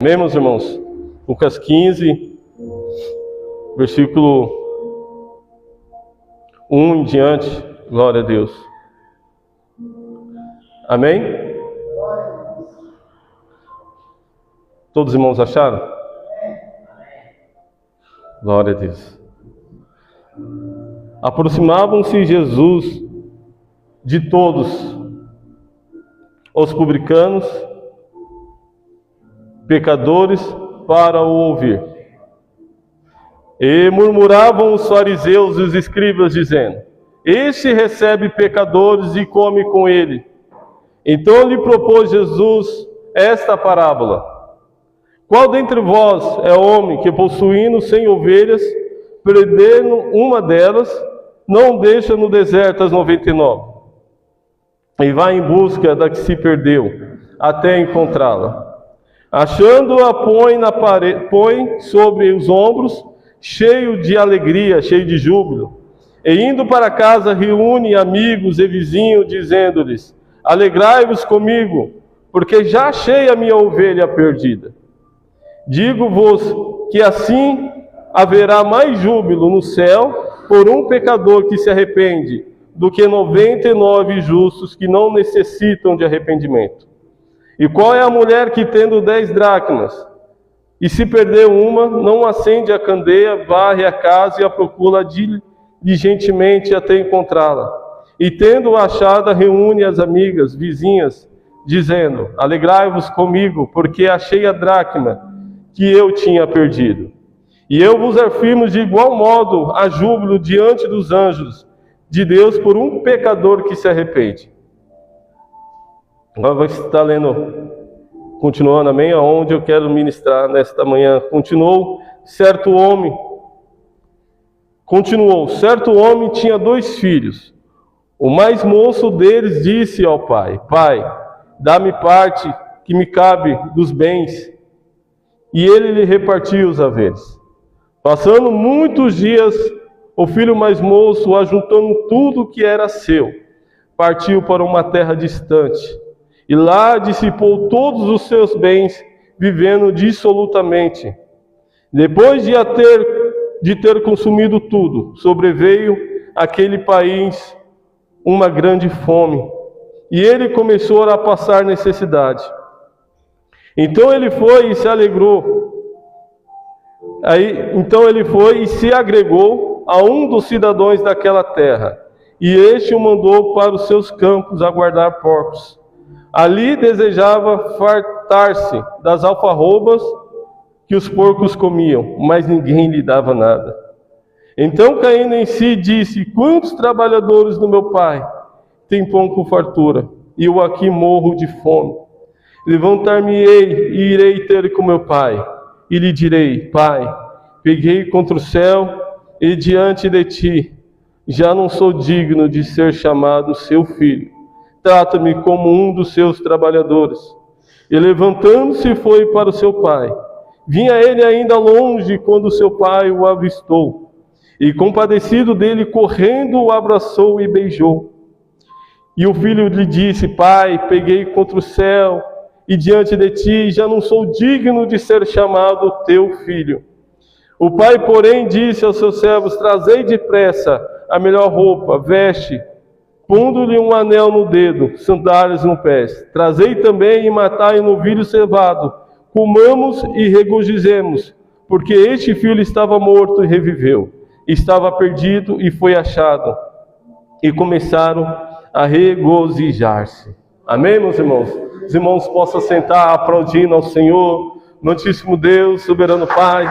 Amém, meus irmãos? Lucas 15, versículo 1 em diante. Glória a Deus. Amém? Todos os irmãos acharam? Glória a Deus. Aproximavam-se Jesus de todos os publicanos, pecadores, para o ouvir. E murmuravam os fariseus e os escribas, dizendo: Este recebe pecadores e come com ele. Então lhe propôs Jesus esta parábola: Qual dentre vós é homem que, possuindo 100 ovelhas, perdendo uma delas, não deixa no deserto as 99, e vai em busca da que se perdeu, até encontrá-la? Achando-a, põe sobre os ombros, cheio de alegria, cheio de júbilo. E indo para casa, reúne amigos e vizinhos, dizendo-lhes: Alegrai-vos comigo, porque já achei a minha ovelha perdida. Digo-vos que assim haverá mais júbilo no céu por um pecador que se arrepende, do que 99 justos que não necessitam de arrependimento. E qual é a mulher que, tendo 10 dracmas, e se perdeu uma, não acende a candeia, varre a casa e a procura diligentemente até encontrá-la? E tendo-a achada, reúne as amigas, vizinhas, dizendo: Alegrai-vos comigo, porque achei a dracma que eu tinha perdido. E eu vos afirmo, de igual modo, há júbilo diante dos anjos de Deus por um pecador que se arrepende. Agora vai estar lendo, continuando, amém? Aonde eu quero ministrar nesta manhã. Continuou, certo homem tinha 2 filhos. O mais moço deles disse ao pai: Pai, dá-me parte que me cabe dos bens. E ele lhe repartiu os haveres. Passando muitos dias, o filho mais moço, ajuntando tudo que era seu, partiu para uma terra distante, e lá dissipou todos os seus bens, vivendo dissolutamente. Depois de ter consumido tudo, sobreveio àquele país uma grande fome, e ele começou a passar necessidade. Então ele foi e se agregou a um dos cidadãos daquela terra, e este o mandou para os seus campos a guardar porcos. Ali desejava fartar-se das alfarrobas que os porcos comiam, mas ninguém lhe dava nada. Então, caindo em si, disse: Quantos trabalhadores do meu pai têm pão com fartura, e eu aqui morro de fome? Levantar-me-ei e irei ter com meu pai, e lhe direi: Pai, peguei contra o céu e diante de ti, já não sou digno de ser chamado seu filho. Trata-me como um dos seus trabalhadores. E levantando-se foi para o seu pai. Vinha ele ainda longe quando seu pai o avistou. E compadecido dele, correndo, o abraçou e beijou. E o filho lhe disse: Pai, peguei contra o céu e diante de ti, já não sou digno de ser chamado teu filho. O pai, porém, disse aos seus servos: Trazei depressa a melhor roupa, veste, pondo-lhe um anel no dedo, sandálias no pés. Trazei também e matai um novilho cevado. Comamos e regozijemos, porque este filho estava morto e reviveu, estava perdido e foi achado. E começaram a regozijar-se. Amém, meus irmãos? Os irmãos possam sentar aplaudindo ao Senhor. Santíssimo Deus, soberano Pai,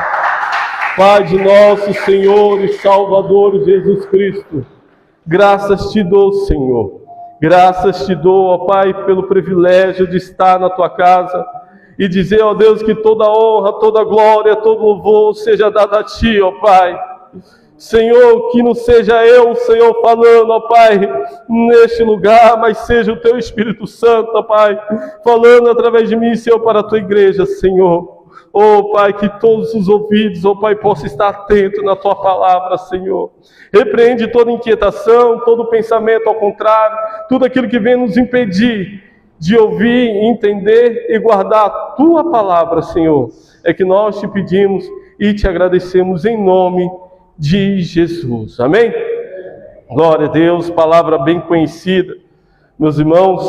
Pai de nosso Senhor e Salvador Jesus Cristo, graças te dou, Senhor. Graças te dou, ó Pai, pelo privilégio de estar na tua casa e dizer, ó Deus, que toda honra, toda glória, todo louvor seja dado a ti, ó Pai. Senhor, que não seja eu, Senhor, falando, ó Pai, neste lugar, mas seja o teu Espírito Santo, ó Pai, falando através de mim, Senhor, para a tua igreja, Senhor. Oh Pai, que todos os ouvidos, oh Pai, possam estar atentos na tua palavra, Senhor. Repreende toda inquietação, todo pensamento ao contrário, tudo aquilo que vem nos impedir de ouvir, entender e guardar a Tua palavra, Senhor. É que nós te pedimos e te agradecemos em nome de Jesus. Amém? Glória a Deus, palavra bem conhecida. Meus irmãos,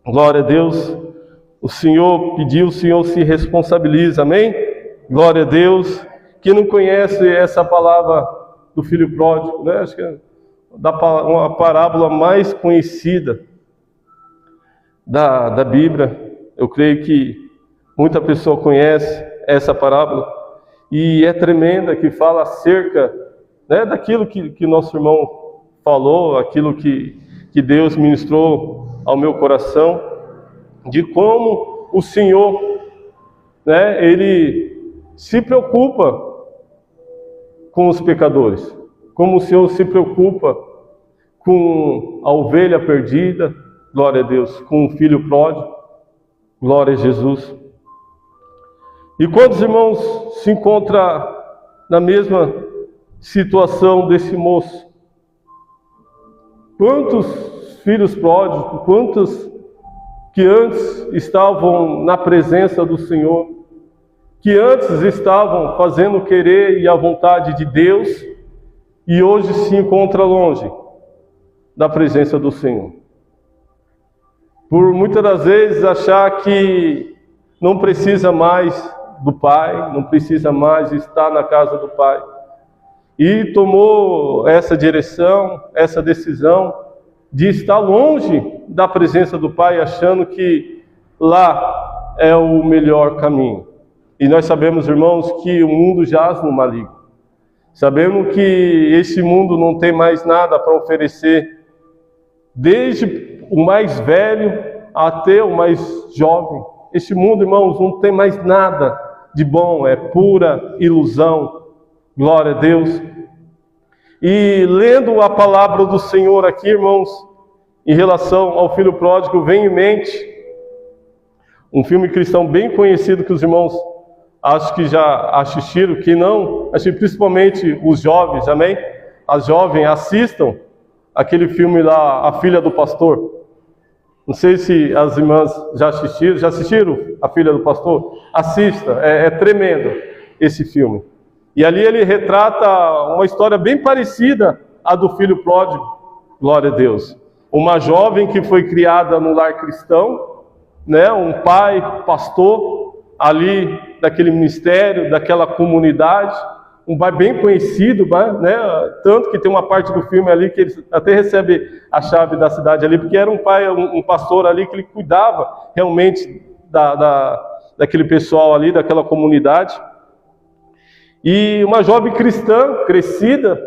glória a Deus. O Senhor pediu, o Senhor se responsabiliza. Amém? Glória a Deus. Quem não conhece essa palavra do filho pródigo, né? Acho que é uma parábola mais conhecida da Bíblia. Eu creio que muita pessoa conhece essa parábola e é tremenda, que fala acerca, né, daquilo que nosso irmão falou, aquilo que Deus ministrou ao meu coração, de como o Senhor, né, Ele se preocupa com os pecadores, como o Senhor se preocupa com a ovelha perdida, glória a Deus, com o filho pródigo, glória a Jesus. E quantos irmãos se encontram na mesma situação desse moço? Quantos filhos pródigos, quantos que antes estavam na presença do Senhor, que antes estavam fazendo o querer e a vontade de Deus, e hoje se encontra longe da presença do Senhor. Por muitas das vezes achar que não precisa mais do Pai, não precisa mais estar na casa do Pai. E tomou essa direção, essa decisão de estar longe da presença do Pai, achando que lá é o melhor caminho. E nós sabemos, irmãos, que o mundo jaz no maligno. Sabemos que esse mundo não tem mais nada para oferecer, desde o mais velho até o mais jovem. Este mundo, irmãos, não tem mais nada de bom, é pura ilusão. Glória a Deus. E lendo a palavra do Senhor aqui, irmãos, em relação ao filho pródigo, vem em mente um filme cristão bem conhecido que os irmãos acho que já assistiram, que não, acho que principalmente os jovens, amém? As jovens assistam aquele filme lá, A Filha do Pastor. Não sei se as irmãs já assistiram A Filha do Pastor? Assista, é tremendo esse filme. E ali ele retrata uma história bem parecida à do filho pródigo, glória a Deus. Uma jovem que foi criada no lar cristão, né? Um pai, pastor, ali daquele ministério, daquela comunidade, um pai bem conhecido, né? Tanto que tem uma parte do filme ali que ele até recebe a chave da cidade ali, porque era um pai, um pastor ali que ele cuidava realmente daquele pessoal ali, daquela comunidade. E uma jovem cristã, crescida,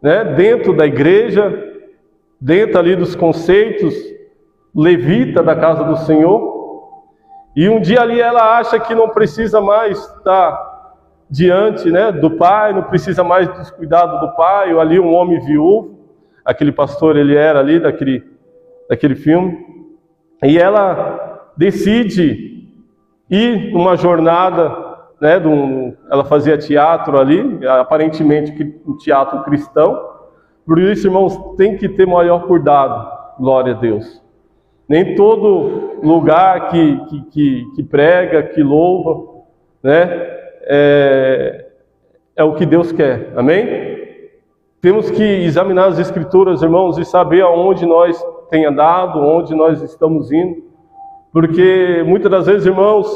né, dentro da igreja, dentro ali dos conceitos levita da casa do Senhor. E um dia ali ela acha que não precisa mais estar diante, né, do pai, não precisa mais dos cuidados do pai, ou ali um homem viúvo, aquele pastor ele era ali daquele filme, e ela decide ir numa jornada, né, ela fazia teatro ali, aparentemente um teatro cristão. Por isso, irmãos, tem que ter maior cuidado, glória a Deus. Nem todo lugar que prega, que louva, né, é o que Deus quer, amém? Temos que examinar as Escrituras, irmãos, e saber aonde nós tem andado, onde nós estamos indo, porque muitas das vezes, irmãos,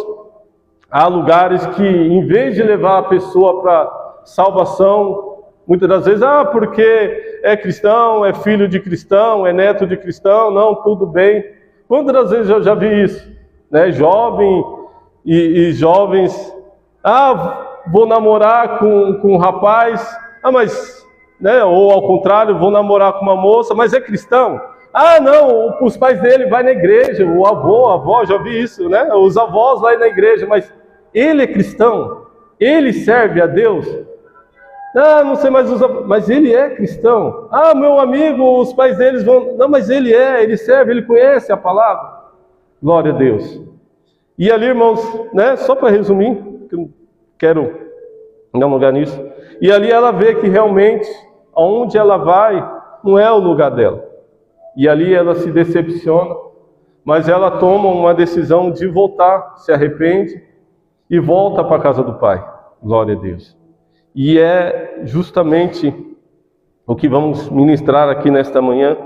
há lugares que, em vez de levar a pessoa para salvação, muitas das vezes, porque é cristão, é filho de cristão, é neto de cristão, não, tudo bem. Quantas das vezes eu já vi isso, né? Jovem e jovens, vou namorar com um rapaz, mas, né? Ou ao contrário, vou namorar com uma moça, mas é cristão. Não, os pais dele vai na igreja, o avô, a avó, já vi isso, né? Os avós vai na igreja, mas ele é cristão, ele serve a Deus. Não sei mais mas ele é cristão. Meu amigo, os pais deles vão... Não, mas ele serve, ele conhece a palavra. Glória a Deus. E ali, irmãos, né, só para resumir, que eu não quero me alongar nisso. E ali ela vê que realmente, aonde ela vai, não é o lugar dela. E ali ela se decepciona, mas ela toma uma decisão de voltar, se arrepende e volta para a casa do pai. Glória a Deus. E é justamente o que vamos ministrar aqui nesta manhã.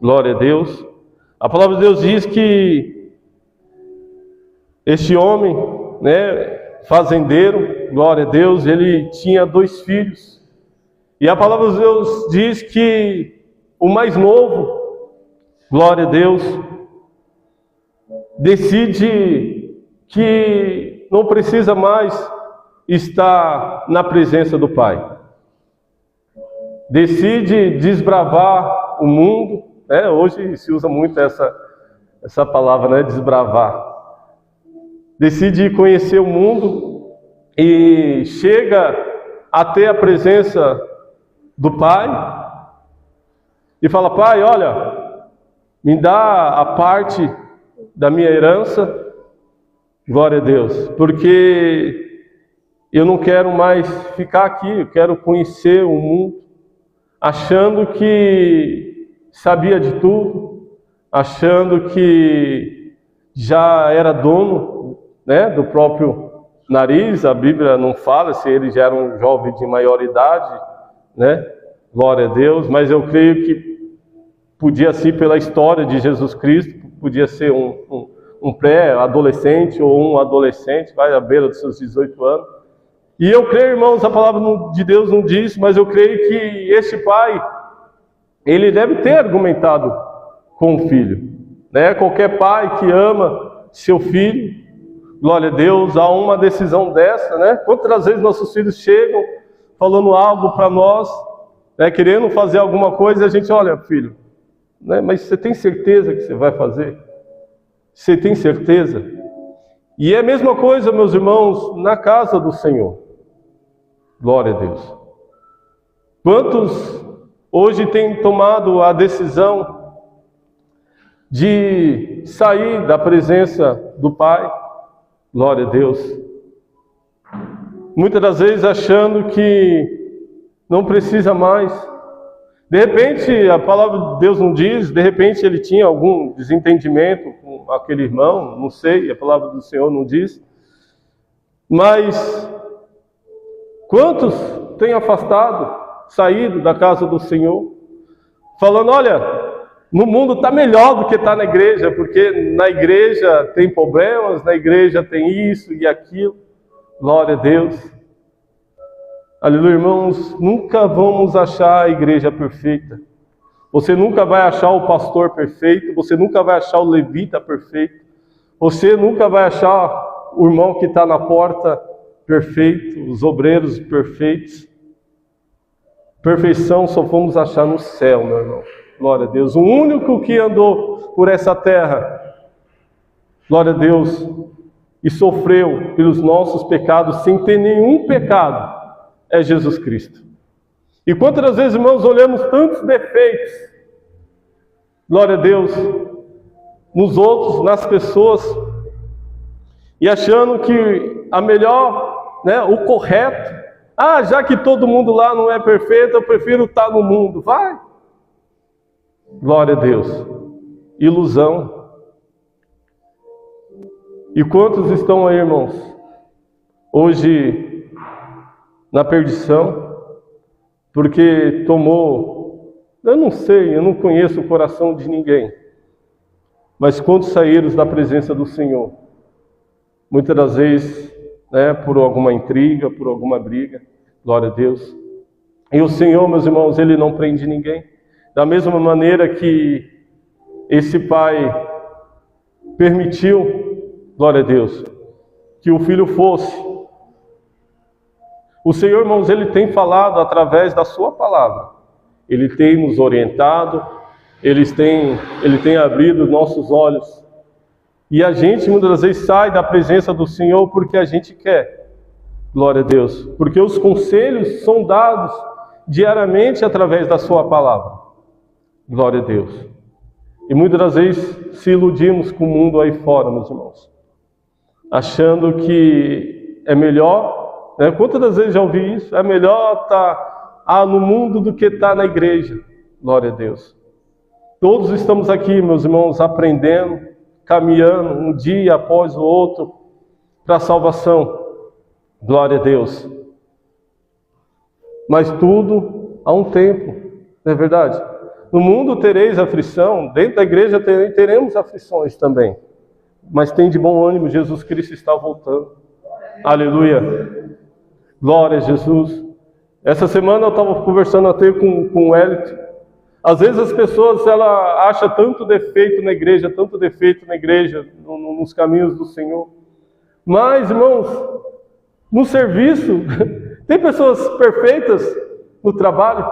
Glória a Deus. A palavra de Deus diz que este homem, fazendeiro, glória a Deus, ele tinha 2 filhos. E a palavra de Deus diz que o mais novo, glória a Deus, decide que não precisa mais estar na presença do pai. Decide desbravar o mundo, hoje se usa muito essa palavra, desbravar. Decide conhecer o mundo e chega até a presença do pai e fala: pai, olha, me dá a parte da minha herança, glória a Deus, porque eu não quero mais ficar aqui, eu quero conhecer o mundo, achando que sabia de tudo, achando que já era dono, do próprio nariz. A Bíblia não fala se ele já era um jovem de maior idade, glória a Deus, mas eu creio que podia ser, pela história de Jesus Cristo, podia ser um pré-adolescente ou um adolescente, vai à beira dos seus 18 anos. E eu creio, irmãos, a palavra de Deus não diz, mas eu creio que este pai, ele deve ter argumentado com o filho. Qualquer pai que ama seu filho, glória a Deus, há uma decisão dessa, Quantas vezes nossos filhos chegam falando algo para nós, querendo fazer alguma coisa, e a gente: olha, filho, mas você tem certeza que você vai fazer? Você tem certeza? E é a mesma coisa, meus irmãos, na casa do Senhor. Glória a Deus. Quantos hoje têm tomado a decisão de sair da presença do Pai? Glória a Deus. Muitas das vezes achando que não precisa mais. De repente, a palavra de Deus não diz, de repente ele tinha algum desentendimento com aquele irmão, não sei, a palavra do Senhor não diz. Mas quantos têm afastado, saído da casa do Senhor, falando: olha, no mundo está melhor do que está na igreja, porque na igreja tem problemas, na igreja tem isso e aquilo. Glória a Deus. Aleluia, irmãos, nunca vamos achar a igreja perfeita. Você nunca vai achar o pastor perfeito, você nunca vai achar o levita perfeito, você nunca vai achar o irmão que está na porta perfeito, os obreiros perfeitos. Perfeição só vamos achar no céu, meu irmão. Glória a Deus. O único que andou por essa terra, glória a Deus, e sofreu pelos nossos pecados sem ter nenhum pecado, é Jesus Cristo. E quantas vezes, irmãos, olhamos tantos defeitos, glória a Deus, nos outros, nas pessoas, e achando que a melhor, o correto, já que todo mundo lá não é perfeito, eu prefiro estar no mundo. Vai! Glória a Deus. Ilusão. E quantos estão aí, irmãos, hoje na perdição, porque tomou, eu não sei, eu não conheço o coração de ninguém, mas quantos saíram da presença do Senhor? Muitas das vezes, por alguma intriga, por alguma briga, glória a Deus. E o Senhor, meus irmãos, Ele não prende ninguém. Da mesma maneira que esse pai permitiu, glória a Deus, que o filho fosse, o Senhor, irmãos, Ele tem falado através da sua palavra. Ele tem nos orientado, Ele tem abrido nossos olhos. E a gente muitas das vezes sai da presença do Senhor porque a gente quer. Glória a Deus. Porque os conselhos são dados diariamente através da sua palavra. Glória a Deus. E muitas das vezes se iludimos com o mundo aí fora, meus irmãos, achando que é melhor, quantas das vezes já ouvi isso? É melhor estar no mundo do que estar na igreja. Glória a Deus. Todos estamos aqui, meus irmãos, aprendendo, caminhando um dia após o outro para a salvação. Glória a Deus. Mas tudo há um tempo, não é verdade? No mundo tereis aflição, dentro da igreja teremos aflições também. Mas tem de bom ânimo, Jesus Cristo está voltando. Aleluia. Glória a Jesus. Essa semana eu estava conversando até com o Elito. Às vezes as pessoas acham tanto defeito na igreja, nos caminhos do Senhor. Mas, irmãos, no serviço, tem pessoas perfeitas no trabalho?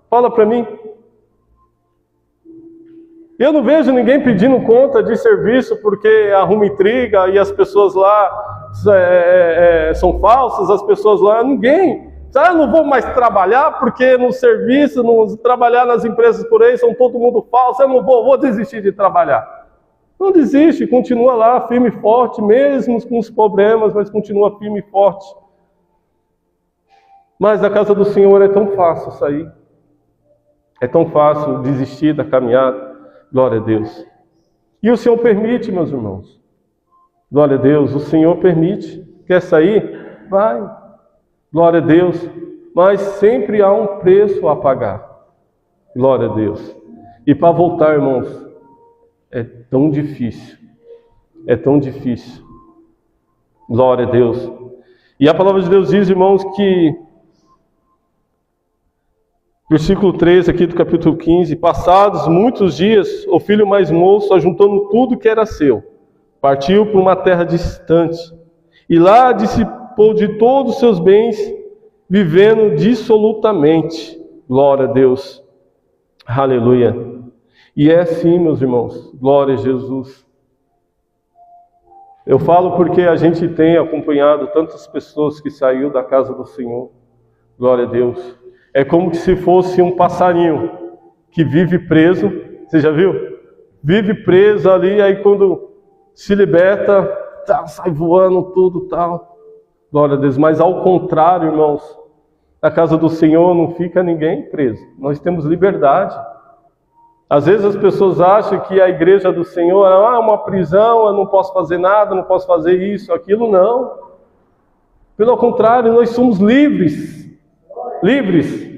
Fala para mim. Eu não vejo ninguém pedindo conta de serviço porque arruma intriga e as pessoas lá são falsas, as pessoas lá, ninguém. Eu não vou mais trabalhar porque no serviço, trabalhar nas empresas por aí, são todo mundo falso, eu não vou desistir de trabalhar. Não desiste, continua lá, firme e forte, mesmo com os problemas, mas continua firme e forte. Mas na casa do Senhor é tão fácil sair. É tão fácil desistir da caminhada. Glória a Deus. E o Senhor permite, meus irmãos. Glória a Deus, o Senhor permite. Quer sair? Vai. Glória a Deus. Mas sempre há um preço a pagar. Glória a Deus. E para voltar, irmãos, é tão difícil. É tão difícil. Glória a Deus. E a palavra de Deus diz, irmãos, que versículo 13 aqui do capítulo 15. Passados muitos dias, o filho mais moço, ajuntando tudo que era seu, partiu para uma terra distante. E lá dissipou de todos os seus bens, vivendo dissolutamente. Glória a Deus. Aleluia. E é assim, meus irmãos. Glória a Jesus. Eu falo porque a gente tem acompanhado tantas pessoas que saíram da casa do Senhor. Glória a Deus. É como se fosse um passarinho que vive preso. Você já viu? Vive preso ali, aí quando se liberta, sai voando tudo tal. Glória a Deus. Mas ao contrário, irmãos, na casa do Senhor não fica ninguém preso. Nós temos liberdade. Às vezes as pessoas acham que a igreja do Senhor é uma prisão, eu não posso fazer nada, não posso fazer isso, aquilo, não. Pelo contrário, nós somos livres. Livres.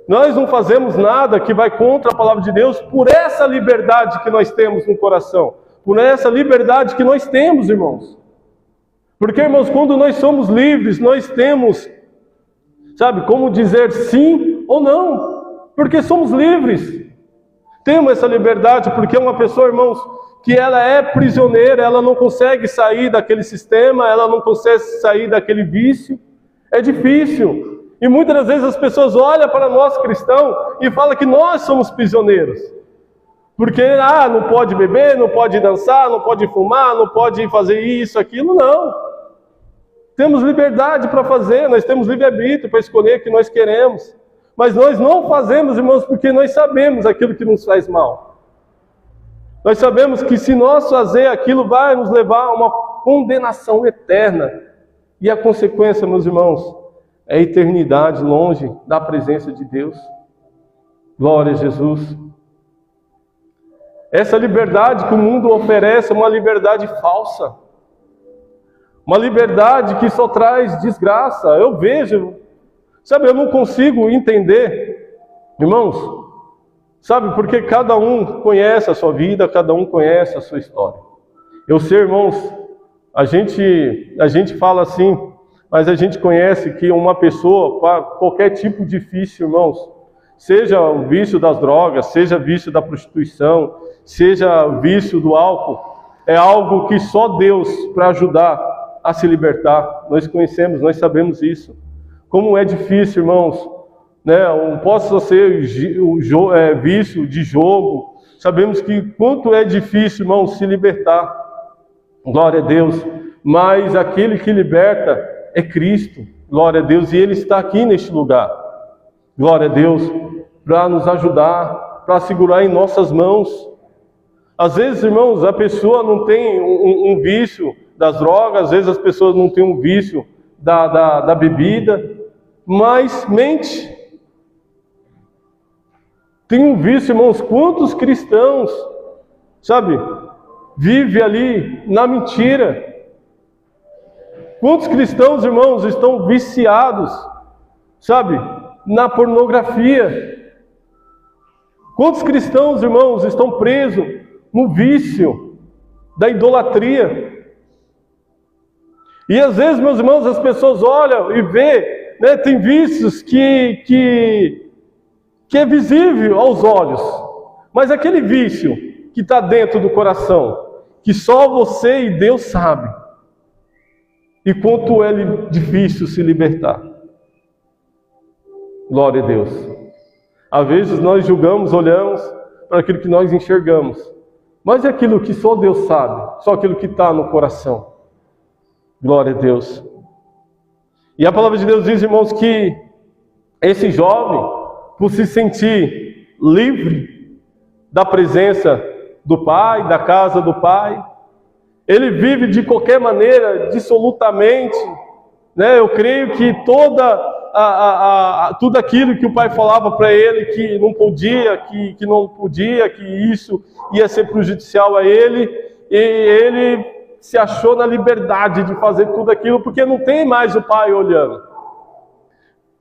Nós não fazemos nada que vai contra a palavra de Deus por essa liberdade que nós temos no coração. Por essa liberdade que nós temos, irmãos. Porque, irmãos, quando nós somos livres, nós temos, como dizer sim ou não. Porque somos livres. Temos essa liberdade porque uma pessoa, irmãos, que ela é prisioneira, ela não consegue sair daquele sistema, ela não consegue sair daquele vício. É difícil. E muitas das vezes as pessoas olham para nós cristãos e falam que nós somos prisioneiros. Porque, não pode beber, não pode dançar, não pode fumar, não pode fazer isso, aquilo, não. Temos liberdade para fazer, nós temos livre-arbítrio para escolher o que nós queremos. Mas nós não fazemos, irmãos, porque nós sabemos aquilo que nos faz mal. Nós sabemos que se nós fazer aquilo, vai nos levar a uma condenação eterna. E a consequência, meus irmãos, é a eternidade longe da presença de Deus. Glória a Jesus. Essa liberdade que o mundo oferece é uma liberdade falsa. Uma liberdade que só traz desgraça. Eu vejo, eu não consigo entender, irmãos, porque cada um conhece a sua vida, cada um conhece a sua história. Eu sei, irmãos, a gente fala assim, mas a gente conhece que uma pessoa, para qualquer tipo de vício, irmãos, seja o vício das drogas, seja o vício da prostituição, seja o vício do álcool, é algo que só Deus para ajudar a se libertar. Nós conhecemos, nós sabemos isso. Como é difícil, irmãos, possa ser vício de jogo. Sabemos que quanto é difícil, irmãos, se libertar. Glória a Deus. Mas aquele que liberta é Cristo, glória a Deus, e Ele está aqui neste lugar, glória a Deus, para nos ajudar, para segurar em nossas mãos. Às vezes, irmãos, a pessoa não tem um vício das drogas, às vezes as pessoas não têm um vício da bebida, mas mente. Tem um vício, irmãos, quantos cristãos, vive ali na mentira. Quantos cristãos, irmãos, estão viciados, sabe, na pornografia? Quantos cristãos, irmãos, estão presos no vício da idolatria? E às vezes, meus irmãos, as pessoas olham e vê, né, tem vícios que é visível aos olhos, mas aquele vício que está dentro do coração, que só você e Deus sabem, e quanto é difícil se libertar. Glória a Deus. Às vezes nós julgamos, olhamos para aquilo que nós enxergamos, mas é aquilo que só Deus sabe, só aquilo que está no coração. Glória a Deus. E a palavra de Deus diz, irmãos, que esse jovem, por se sentir livre da presença do Pai, da casa do Pai, ele vive de qualquer maneira, dissolutamente, né? Eu creio que tudo aquilo que o Pai falava para ele, que não podia, que não podia, que isso ia ser prejudicial a ele, e ele se achou na liberdade de fazer tudo aquilo, porque não tem mais o Pai olhando.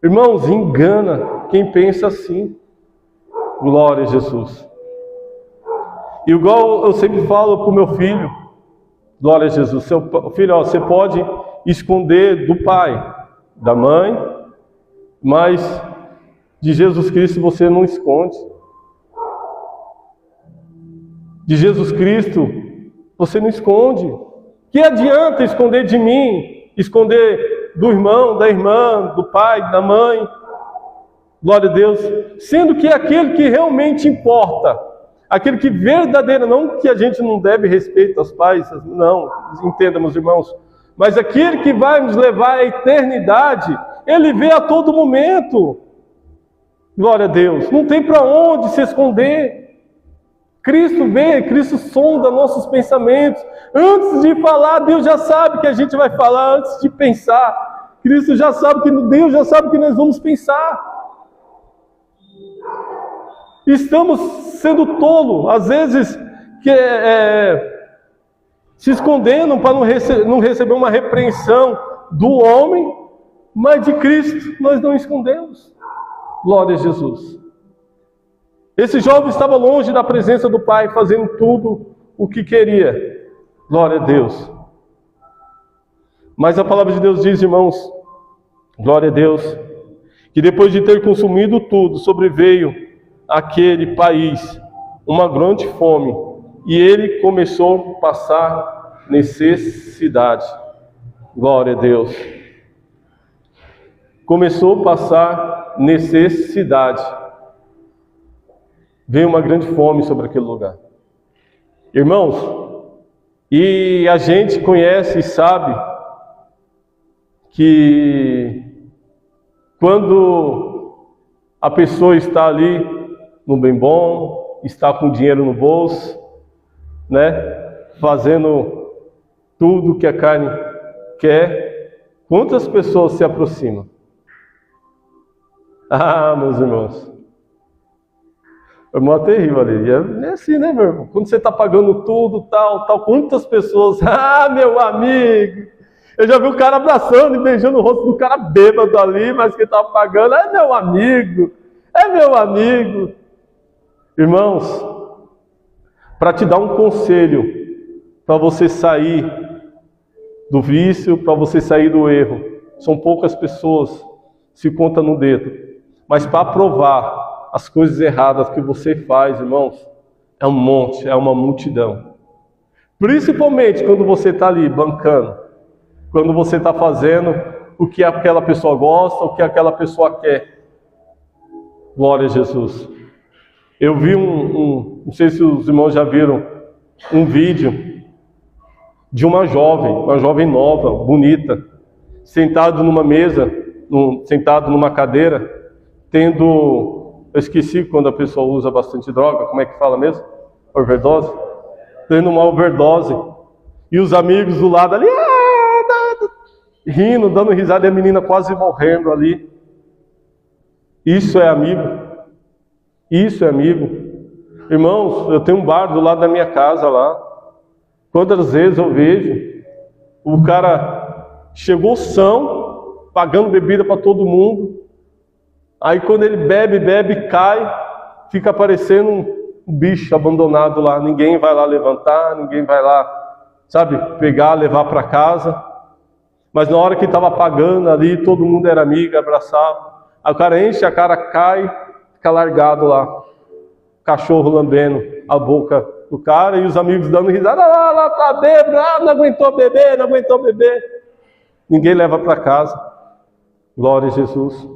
Irmãos, engana quem pensa assim. Glória a Jesus. Igual eu sempre falo para o meu filho, glória a Jesus, seu filho, ó, você pode esconder do pai, da mãe, mas de Jesus Cristo você não esconde. De Jesus Cristo você não esconde. Que adianta esconder de mim, esconder do irmão, da irmã, do pai, da mãe? Glória a Deus. Sendo que aquele que realmente importa, aquele que verdadeiro, não que a gente não deve respeito aos pais, não, entenda, meus irmãos, mas aquele que vai nos levar à eternidade, ele vê a todo momento. Glória a Deus. Não tem para onde se esconder. Cristo vê, Cristo sonda nossos pensamentos. Antes de falar, Deus já sabe que a gente vai falar. Antes de pensar, Cristo já sabe que Deus já sabe que nós vamos pensar. Estamos sendo tolos, às vezes se escondendo para não receber uma repreensão do homem, mas de Cristo nós não escondemos. Glória a Jesus. Esse jovem estava longe da presença do Pai, fazendo tudo o que queria. Glória a Deus. Mas a palavra de Deus diz, irmãos, glória a Deus, que depois de ter consumido tudo, sobreveio àquele país uma grande fome, e ele começou a passar necessidade. Glória a Deus. Começou a passar necessidade. Veio uma grande fome sobre aquele lugar. Irmãos, e a gente conhece e sabe que quando a pessoa está ali no bem bom, está com dinheiro no bolso, né, fazendo tudo que a carne quer, quantas pessoas se aproximam? Ah, meus irmãos, o irmão é terrível ali. É assim, né, meu irmão? Quando você está pagando tudo, tal, quantas pessoas... Ah, meu amigo! Eu já vi o cara abraçando e beijando o rosto do cara bêbado ali, mas que estava pagando. É meu amigo! É meu amigo! Irmãos, para te dar um conselho, para você sair do vício, para você sair do erro, são poucas pessoas, se conta no dedo. Mas para provar as coisas erradas que você faz, irmãos, é um monte, é uma multidão. Principalmente quando você está ali bancando, quando você está fazendo o que aquela pessoa gosta, o que aquela pessoa quer. Glória a Jesus. Eu vi não sei se os irmãos já viram, um vídeo de uma jovem nova, bonita, sentado numa mesa, sentado numa cadeira, eu esqueci quando a pessoa usa bastante droga, como é que fala mesmo? Overdose? Tendo uma overdose. E os amigos do lado ali, rindo, dando risada, e a menina quase morrendo ali. Isso é amigo. Isso é amigo. Irmãos, eu tenho um bar do lado da minha casa lá. Quantas vezes eu vejo o cara chegou são, pagando bebida para todo mundo, aí quando ele bebe, cai, fica parecendo um bicho abandonado lá, ninguém vai lá levantar, ninguém vai lá, sabe, pegar, levar para casa. Mas na hora que estava pagando ali, todo mundo era amigo, abraçava. Aí o cara enche a cara, cai, fica largado lá, cachorro lambendo a boca do cara e os amigos dando risada, lá tá bêbado, não aguentou beber. Ninguém leva para casa. Glória a Jesus.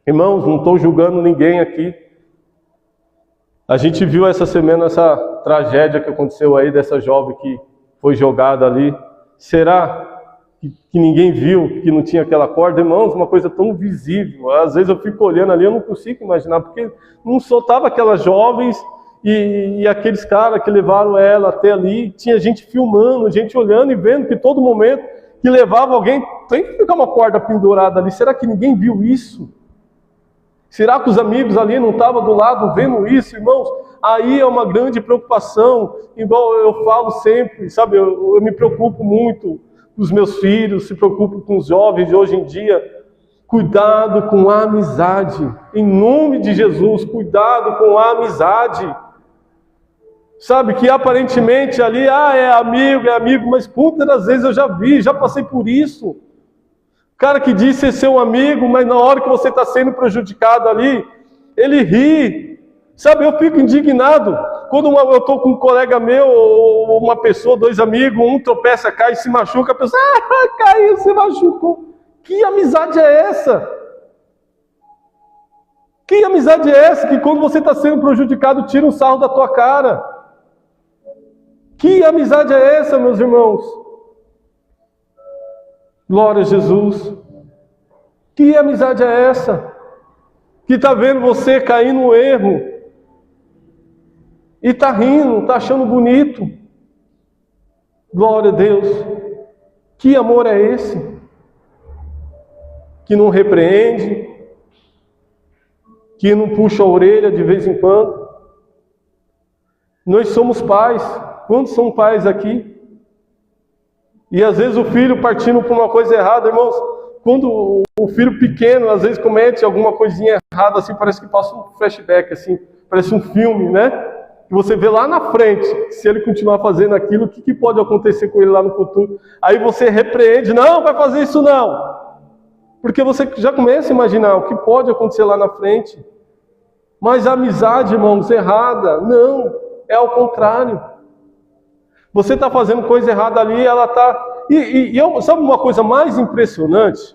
Irmãos, não estou julgando ninguém aqui. A gente viu essa semana essa tragédia que aconteceu aí dessa jovem que foi jogada ali. Será que ninguém viu, que não tinha aquela corda? Irmãos, uma coisa tão visível. Às vezes eu fico olhando ali, eu não consigo imaginar, porque não soltava aquelas jovens e aqueles caras que levaram ela até ali. Tinha gente filmando, gente olhando e vendo que todo momento que levava alguém, tem que ficar uma corda pendurada ali. Será que ninguém viu isso? Será que os amigos ali não estavam do lado vendo isso, irmãos? Aí é uma grande preocupação, igual eu falo sempre, sabe, eu me preocupo muito com os meus filhos, se preocupo com os jovens de hoje em dia. Cuidado com a amizade, em nome de Jesus, cuidado com a amizade. Sabe, que aparentemente ali, é amigo, mas muitas das vezes eu já passei por isso. Cara que diz ser seu amigo, mas na hora que você está sendo prejudicado ali, ele ri. Sabe, eu fico indignado quando eu estou com um colega meu, ou uma pessoa, dois amigos, um tropeça, cai e se machuca, a pessoa, caiu, se machucou. Que amizade é essa? Que amizade é essa que quando você está sendo prejudicado, tira um sarro da tua cara? Que amizade é essa, meus irmãos? Glória a Jesus. Que amizade é essa? Que está vendo você cair no erro e está rindo, está achando bonito. Glória a Deus. Que amor é esse? Que não repreende, que não puxa a orelha de vez em quando. Nós somos pais. Quantos são pais aqui? E às vezes o filho partindo por uma coisa errada, irmãos, quando o filho pequeno às vezes comete alguma coisinha errada, assim, parece que passa um flashback, assim, parece um filme, né? Que você vê lá na frente, se ele continuar fazendo aquilo, o que pode acontecer com ele lá no futuro? Aí você repreende, não, vai fazer isso não. Porque você já começa a imaginar o que pode acontecer lá na frente. Mas a amizade, irmãos, errada, não, é ao contrário. Você está fazendo coisa errada ali, ela está... sabe uma coisa mais impressionante?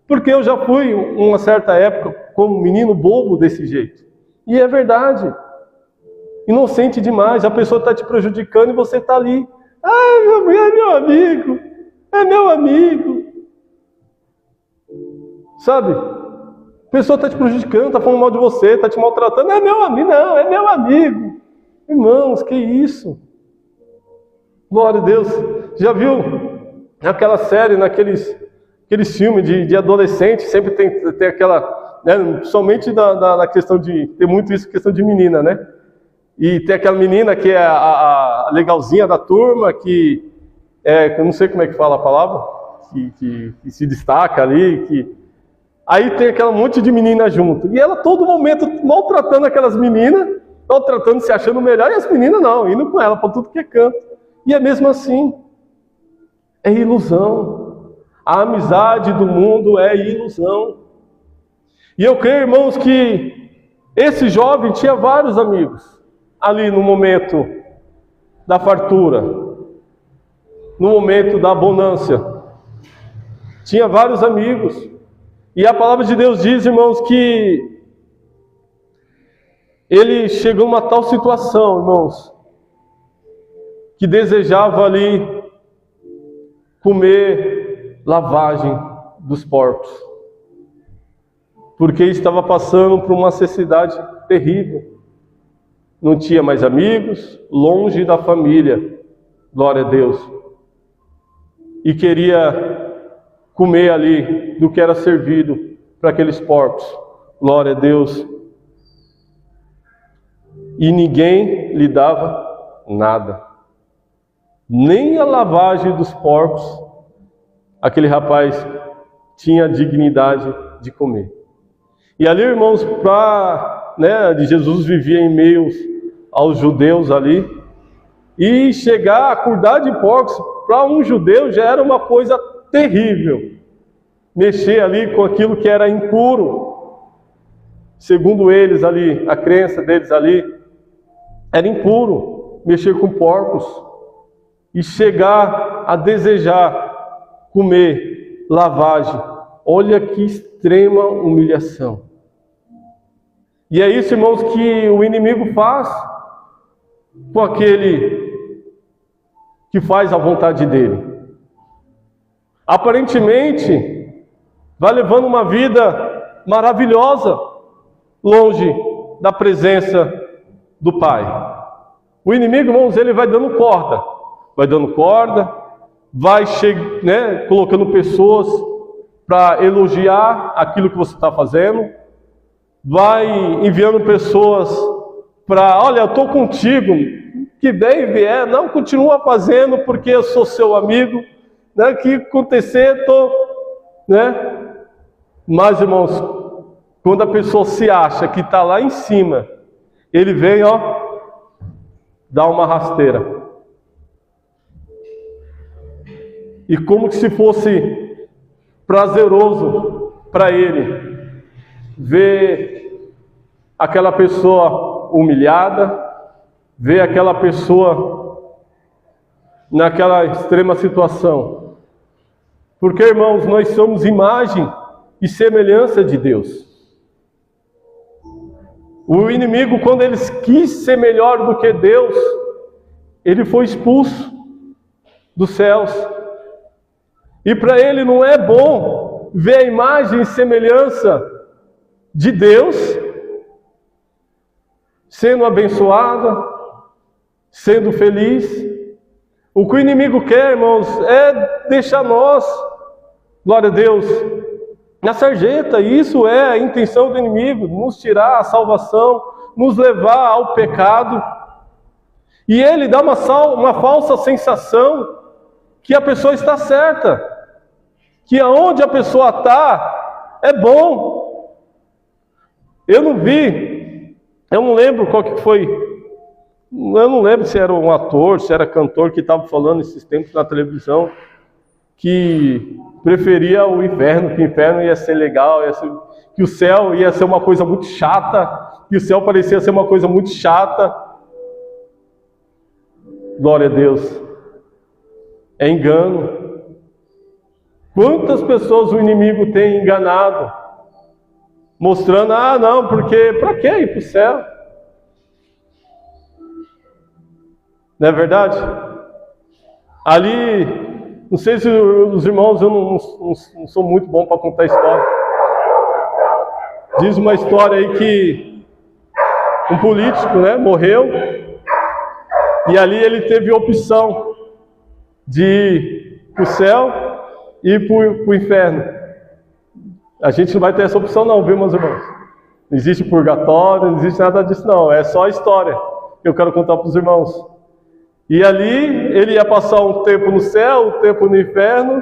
Porque eu já fui, uma certa época, como menino bobo desse jeito. E é verdade. Inocente demais. A pessoa está te prejudicando e você está ali. É meu amigo. É meu amigo. Sabe? A pessoa está te prejudicando, está falando mal de você, está te maltratando. É meu amigo. Não, é meu amigo. Irmãos, que isso? Glória a Deus. Já viu aquela série, aqueles filmes de adolescente, sempre tem aquela, né, somente na questão de, tem muito isso, questão de menina, né? E tem aquela menina que é a legalzinha da turma, que eu não sei como é que fala a palavra, que se destaca ali, aí tem aquela monte de menina junto. E ela todo momento maltratando aquelas meninas, maltratando, se achando melhor, e as meninas não, indo com ela para tudo que é canto. E é mesmo assim, é ilusão. A amizade do mundo é ilusão. E eu creio, irmãos, que esse jovem tinha vários amigos ali no momento da fartura, no momento da abundância. Tinha vários amigos. E a palavra de Deus diz, irmãos, que ele chegou a uma tal situação, irmãos, que desejava ali comer lavagem dos porcos, porque estava passando por uma necessidade terrível. Não tinha mais amigos, longe da família, glória a Deus, e queria comer ali do que era servido para aqueles porcos, glória a Deus, e ninguém lhe dava nada. nem a lavagem dos porcos aquele rapaz tinha a dignidade de comer. E ali, irmãos, Jesus vivia em meio aos judeus ali, e chegar a cuidar de porcos para um judeu já era uma coisa terrível. Mexer ali com aquilo que era impuro, segundo eles ali, a crença deles ali, era impuro mexer com porcos, e chegar a desejar comer lavagem. Olha que extrema humilhação. E é isso, irmãos, que o inimigo faz com aquele que faz a vontade dele. Aparentemente, vai levando uma vida maravilhosa, longe da presença do Pai. O inimigo, irmãos, ele vai dando corda, vai colocando pessoas para elogiar aquilo que você está fazendo, vai enviando pessoas para, olha, eu estou contigo, que bem vier, não, continua fazendo porque eu sou seu amigo, né, que acontecer, Mas, irmãos, quando a pessoa se acha que está lá em cima, ele vem, dá uma rasteira. E como se fosse prazeroso para ele ver aquela pessoa humilhada, ver aquela pessoa naquela extrema situação. Porque, irmãos, nós somos imagem e semelhança de Deus. O inimigo, quando ele quis ser melhor do que Deus, ele foi expulso dos céus. E para ele não é bom ver a imagem e semelhança de Deus sendo abençoada, sendo feliz. O que o inimigo quer, irmãos, é deixar nós, glória a Deus, na sarjeta. Isso é a intenção do inimigo, nos tirar a salvação, nos levar ao pecado. E ele dá uma falsa sensação que a pessoa está certa, que aonde a pessoa está é bom. Eu não lembro qual que foi, eu não lembro se era um ator, se era cantor que estava falando esses tempos na televisão, que preferia o inferno, que o inferno ia ser legal, que o céu ia ser uma coisa muito chata, que o céu parecia ser uma coisa muito chata. Glória a Deus. É engano. Quantas pessoas o inimigo tem enganado, mostrando, não, porque para que ir para o céu? Não é verdade? Ali, não sei se os irmãos, eu não sou muito bom para contar história. Diz uma história aí que um político, morreu, e ali ele teve a opção de ir para o céu e ir para o inferno. A gente não vai ter essa opção não, viu, meus irmãos? Não existe purgatório, não existe nada disso não, é só a história que eu quero contar para os irmãos. E ali ele ia passar um tempo no céu, um tempo no inferno,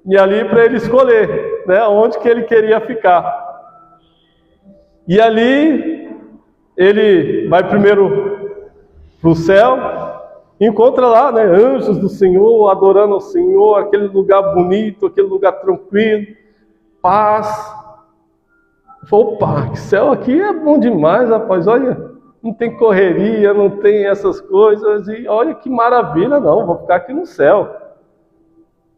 e ali para ele escolher, onde que ele queria ficar. E ali ele vai primeiro para o céu, encontra lá, anjos do Senhor, adorando ao Senhor, aquele lugar bonito, aquele lugar tranquilo, paz. Opa, que céu aqui é bom demais, rapaz, olha. Não tem correria, não tem essas coisas, e olha que maravilha, não, vou ficar aqui no céu.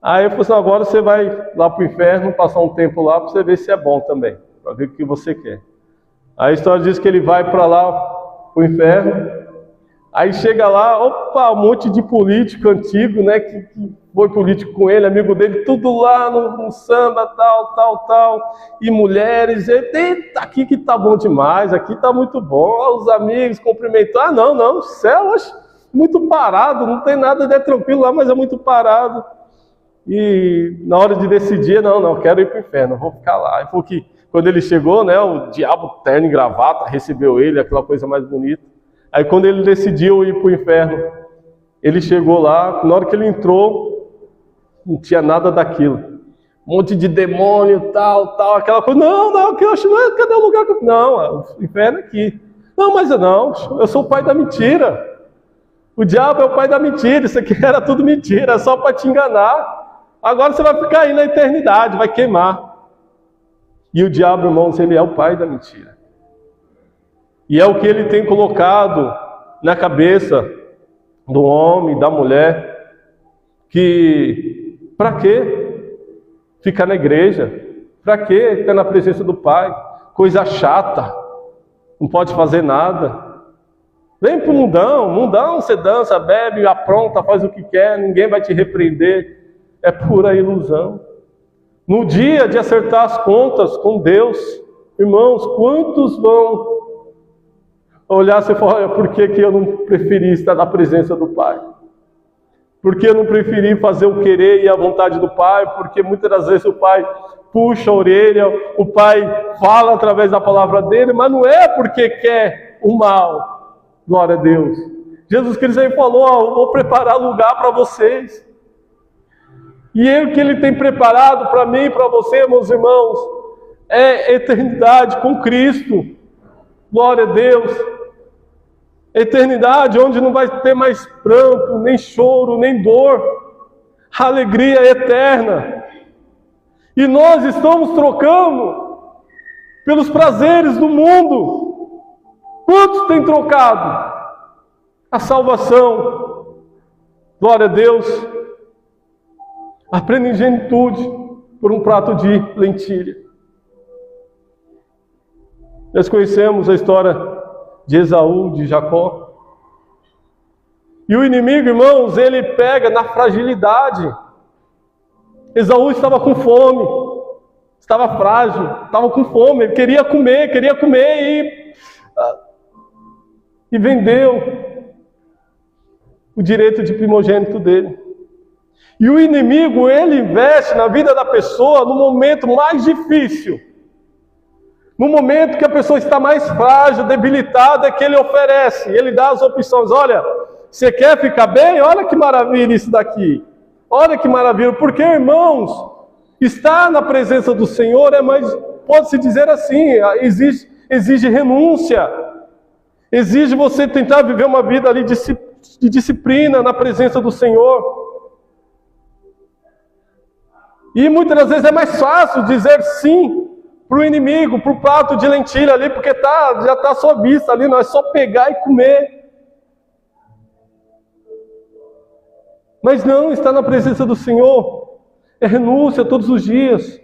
Aí eu falei assim, agora você vai lá para o inferno, passar um tempo lá, para você ver se é bom também, para ver o que você quer. Aí a história diz que ele vai para lá, para o inferno, aí chega lá, opa, um monte de político antigo, que foi político com ele, amigo dele, tudo lá no samba, tal, e mulheres, eita, aqui que tá bom demais, aqui tá muito bom, os amigos cumprimentam, não, céu, muito parado, não tem nada, é tranquilo lá, mas é muito parado. E na hora de decidir, não, quero ir para o inferno, vou ficar lá. E foi que quando ele chegou, o diabo terno e gravata recebeu ele, aquela coisa mais bonita. Aí quando ele decidiu ir para o inferno, Ele chegou lá, na hora que ele entrou, não tinha nada daquilo. Um monte de demônio, tal, aquela coisa. Não, que eu acho, cadê o lugar? Não, o inferno é aqui. Não, mas não, eu sou o pai da mentira. O diabo é o pai da mentira, isso aqui era tudo mentira, é só para te enganar. Agora você vai ficar aí na eternidade, vai queimar. E o diabo, irmãos, ele é o pai da mentira. E é o que ele tem colocado na cabeça do homem, da mulher, que para quê ficar na igreja? Para quê ficar na presença do Pai? Coisa chata, não pode fazer nada. Vem para o mundão você dança, bebe, apronta, faz o que quer, ninguém vai te repreender. É pura ilusão. No dia de acertar as contas com Deus, irmãos, quantos vão olhar e falar, olha, por que eu não preferi estar na presença do Pai? Por que eu não preferi fazer o querer e a vontade do Pai? Porque muitas das vezes o Pai puxa a orelha, o Pai fala através da palavra dele, mas não é porque quer o mal. Glória a Deus. Jesus Cristo aí falou, vou preparar lugar para vocês. E o que Ele tem preparado para mim e para você, meus irmãos, é eternidade com Cristo. Glória a Deus. Eternidade onde não vai ter mais pranto, nem choro, nem dor. Alegria eterna. E nós estamos trocando pelos prazeres do mundo. Quantos têm trocado a salvação? Glória a Deus. A primogênitude por um prato de lentilha. Nós conhecemos a história de Esaú, de Jacó. E o inimigo, irmãos, ele pega na fragilidade. Esaú estava com fome, estava frágil, estava com fome, ele queria comer e vendeu o direito de primogênito dele. E o inimigo, ele investe na vida da pessoa no momento mais difícil. No momento que a pessoa está mais frágil, debilitada, é que ele oferece. Ele dá as opções. Olha, você quer ficar bem? Olha que maravilha isso daqui. Olha que maravilha. Porque, irmãos, estar na presença do Senhor é mais, pode-se dizer assim, exige renúncia. Exige você tentar viver uma vida ali de disciplina na presença do Senhor. E muitas das vezes é mais fácil dizer sim para o inimigo, para o prato de lentilha ali, porque já está à sua vista ali, não é só pegar e comer. Mas não, estar na presença do Senhor é renúncia todos os dias,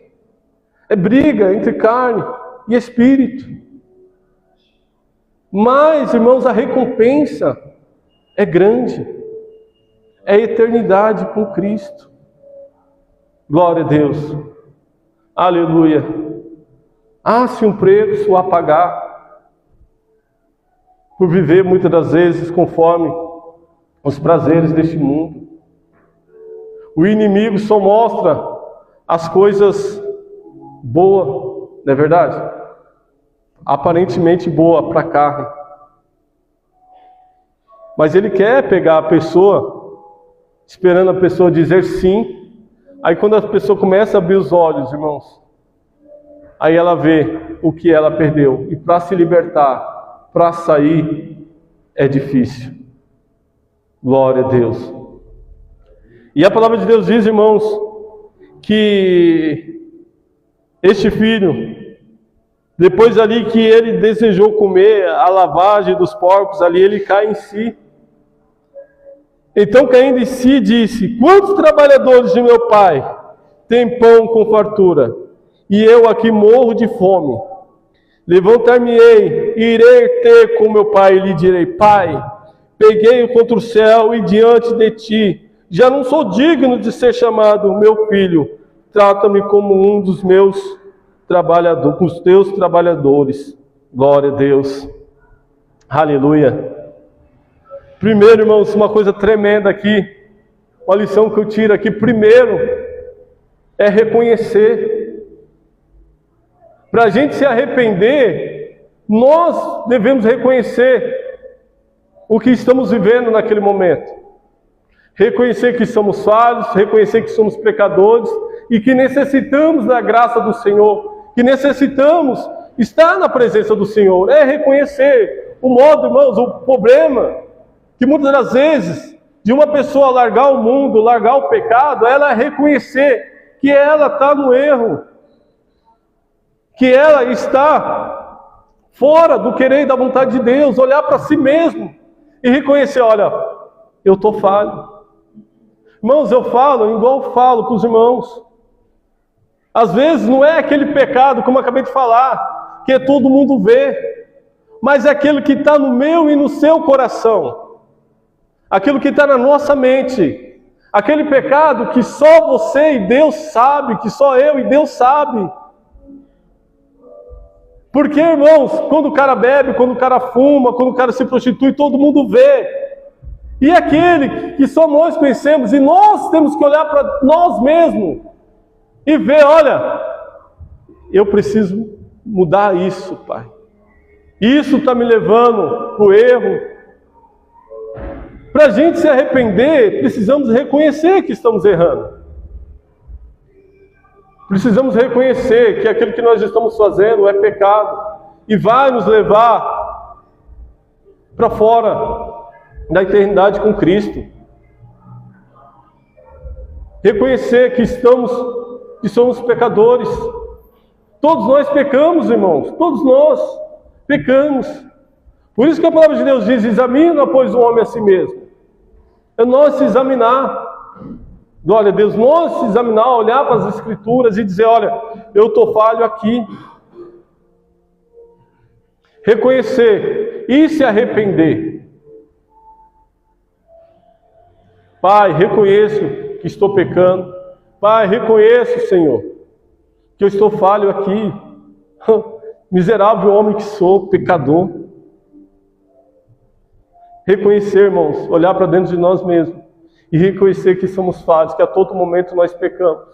é briga entre carne e espírito. Mas, irmãos, a recompensa é grande, é a eternidade com Cristo. Glória a Deus, aleluia. Há-se um preço a pagar por viver muitas das vezes conforme os prazeres deste mundo. O inimigo só mostra as coisas boas, não é verdade? Aparentemente boa para a carne. Mas ele quer pegar a pessoa, esperando a pessoa dizer sim. Aí quando a pessoa começa a abrir os olhos, irmãos, aí ela vê o que ela perdeu. E para se libertar, para sair, é difícil. Glória a Deus. E a palavra de Deus diz, irmãos, que este filho, depois ali que ele desejou comer a lavagem dos porcos, ali ele cai em si. Então, caindo em si, disse: quantos trabalhadores de meu pai têm pão com fartura, e eu aqui morro de fome? Levantar-me-ei e irei ter com meu pai, e lhe direi: Pai, peguei contra o céu e diante de ti, já não sou digno de ser chamado meu filho. Trata-me como um dos meus trabalhadores, com os teus trabalhadores. Glória a Deus. Aleluia. Primeiro, irmãos, uma coisa tremenda aqui, uma lição que eu tiro aqui, primeiro, é reconhecer. Para a gente se arrepender, nós devemos reconhecer o que estamos vivendo naquele momento. Reconhecer que somos falhos, reconhecer que somos pecadores e que necessitamos da graça do Senhor, que necessitamos estar na presença do Senhor. É reconhecer o modo, irmãos, o problema que muitas das vezes de uma pessoa largar o mundo, largar o pecado, ela é reconhecer que ela está no erro, que ela está fora do querer e da vontade de Deus, olhar para si mesmo e reconhecer, olha, eu estou falho. Irmãos, eu falo igual eu falo para os irmãos. Às vezes não é aquele pecado, como eu acabei de falar, que todo mundo vê, mas é aquilo que está no meu e no seu coração, aquilo que está na nossa mente, aquele pecado que só você e Deus sabe, que só eu e Deus sabe. Porque, irmãos, quando o cara bebe, quando o cara fuma, quando o cara se prostitui, todo mundo vê. E aquele que só nós conhecemos, e nós temos que olhar para nós mesmos e ver, olha, eu preciso mudar isso, Pai. Isso está me levando para o erro. Para a gente se arrepender, precisamos reconhecer que estamos errando. Precisamos reconhecer que aquilo que nós estamos fazendo é pecado e vai nos levar para fora da eternidade com Cristo. Reconhecer que somos pecadores. Todos nós pecamos, irmãos. Todos nós pecamos. Por isso que a palavra de Deus diz: examina, pois, o homem a si mesmo. É nós se examinar. Glória a Deus, nós se examinar, olhar para as Escrituras e dizer, olha, eu estou falho aqui. Reconhecer e se arrepender. Pai, reconheço que estou pecando. Pai, reconheço, Senhor, que eu estou falho aqui. Miserável homem que sou, pecador. Reconhecer, irmãos, olhar para dentro de nós mesmos e reconhecer que somos falhos, que a todo momento nós pecamos.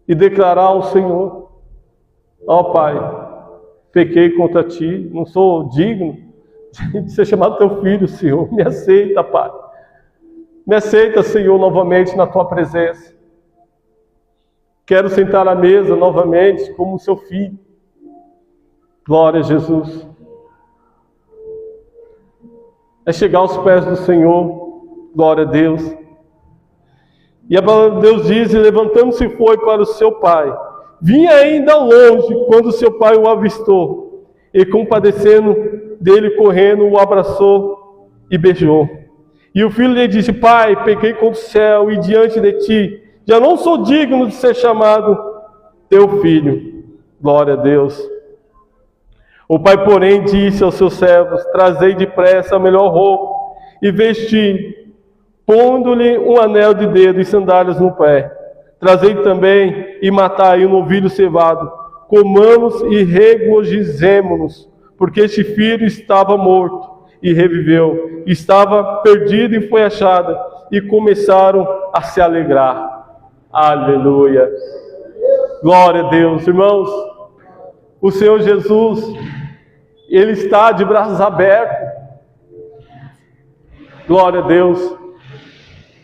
E declarar ao Senhor, ó Pai, pequei contra Ti, não sou digno de ser chamado Teu filho, Senhor. Me aceita, Pai. Me aceita, Senhor, novamente na Tua presença. Quero sentar à mesa novamente como Seu filho. Glória a Jesus. É chegar aos pés do Senhor, glória a Deus. E a palavra de Deus diz, e levantando-se foi para o seu pai. Vinha ainda longe, quando seu pai o avistou, e compadecendo dele, correndo, o abraçou e beijou. E o filho lhe disse, pai, pequei contra o céu e diante de ti, já não sou digno de ser chamado teu filho. Glória a Deus. O pai, porém, disse aos seus servos, trazei depressa a melhor roupa e vesti, pondo-lhe um anel de dedo e sandálias no pé. Trazei também e matai um novilho cevado, comamos e regozijemo-nos, porque este filho estava morto e reviveu, estava perdido e foi achado, e começaram a se alegrar. Aleluia! Glória a Deus, irmãos. O Senhor Jesus, Ele está de braços abertos, glória a Deus,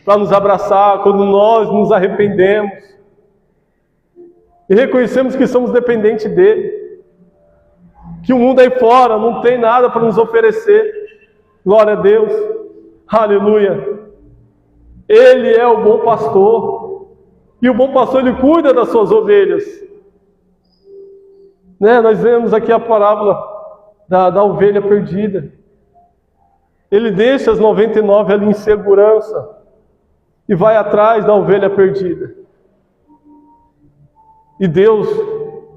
para nos abraçar quando nós nos arrependemos e reconhecemos que somos dependentes dEle, que o mundo aí fora não tem nada para nos oferecer. Glória a Deus, aleluia. Ele é o bom pastor, e o bom pastor, Ele cuida das suas ovelhas. Nós vemos aqui a parábola da ovelha perdida. Ele deixa as 99 ali em segurança e vai atrás da ovelha perdida. E Deus,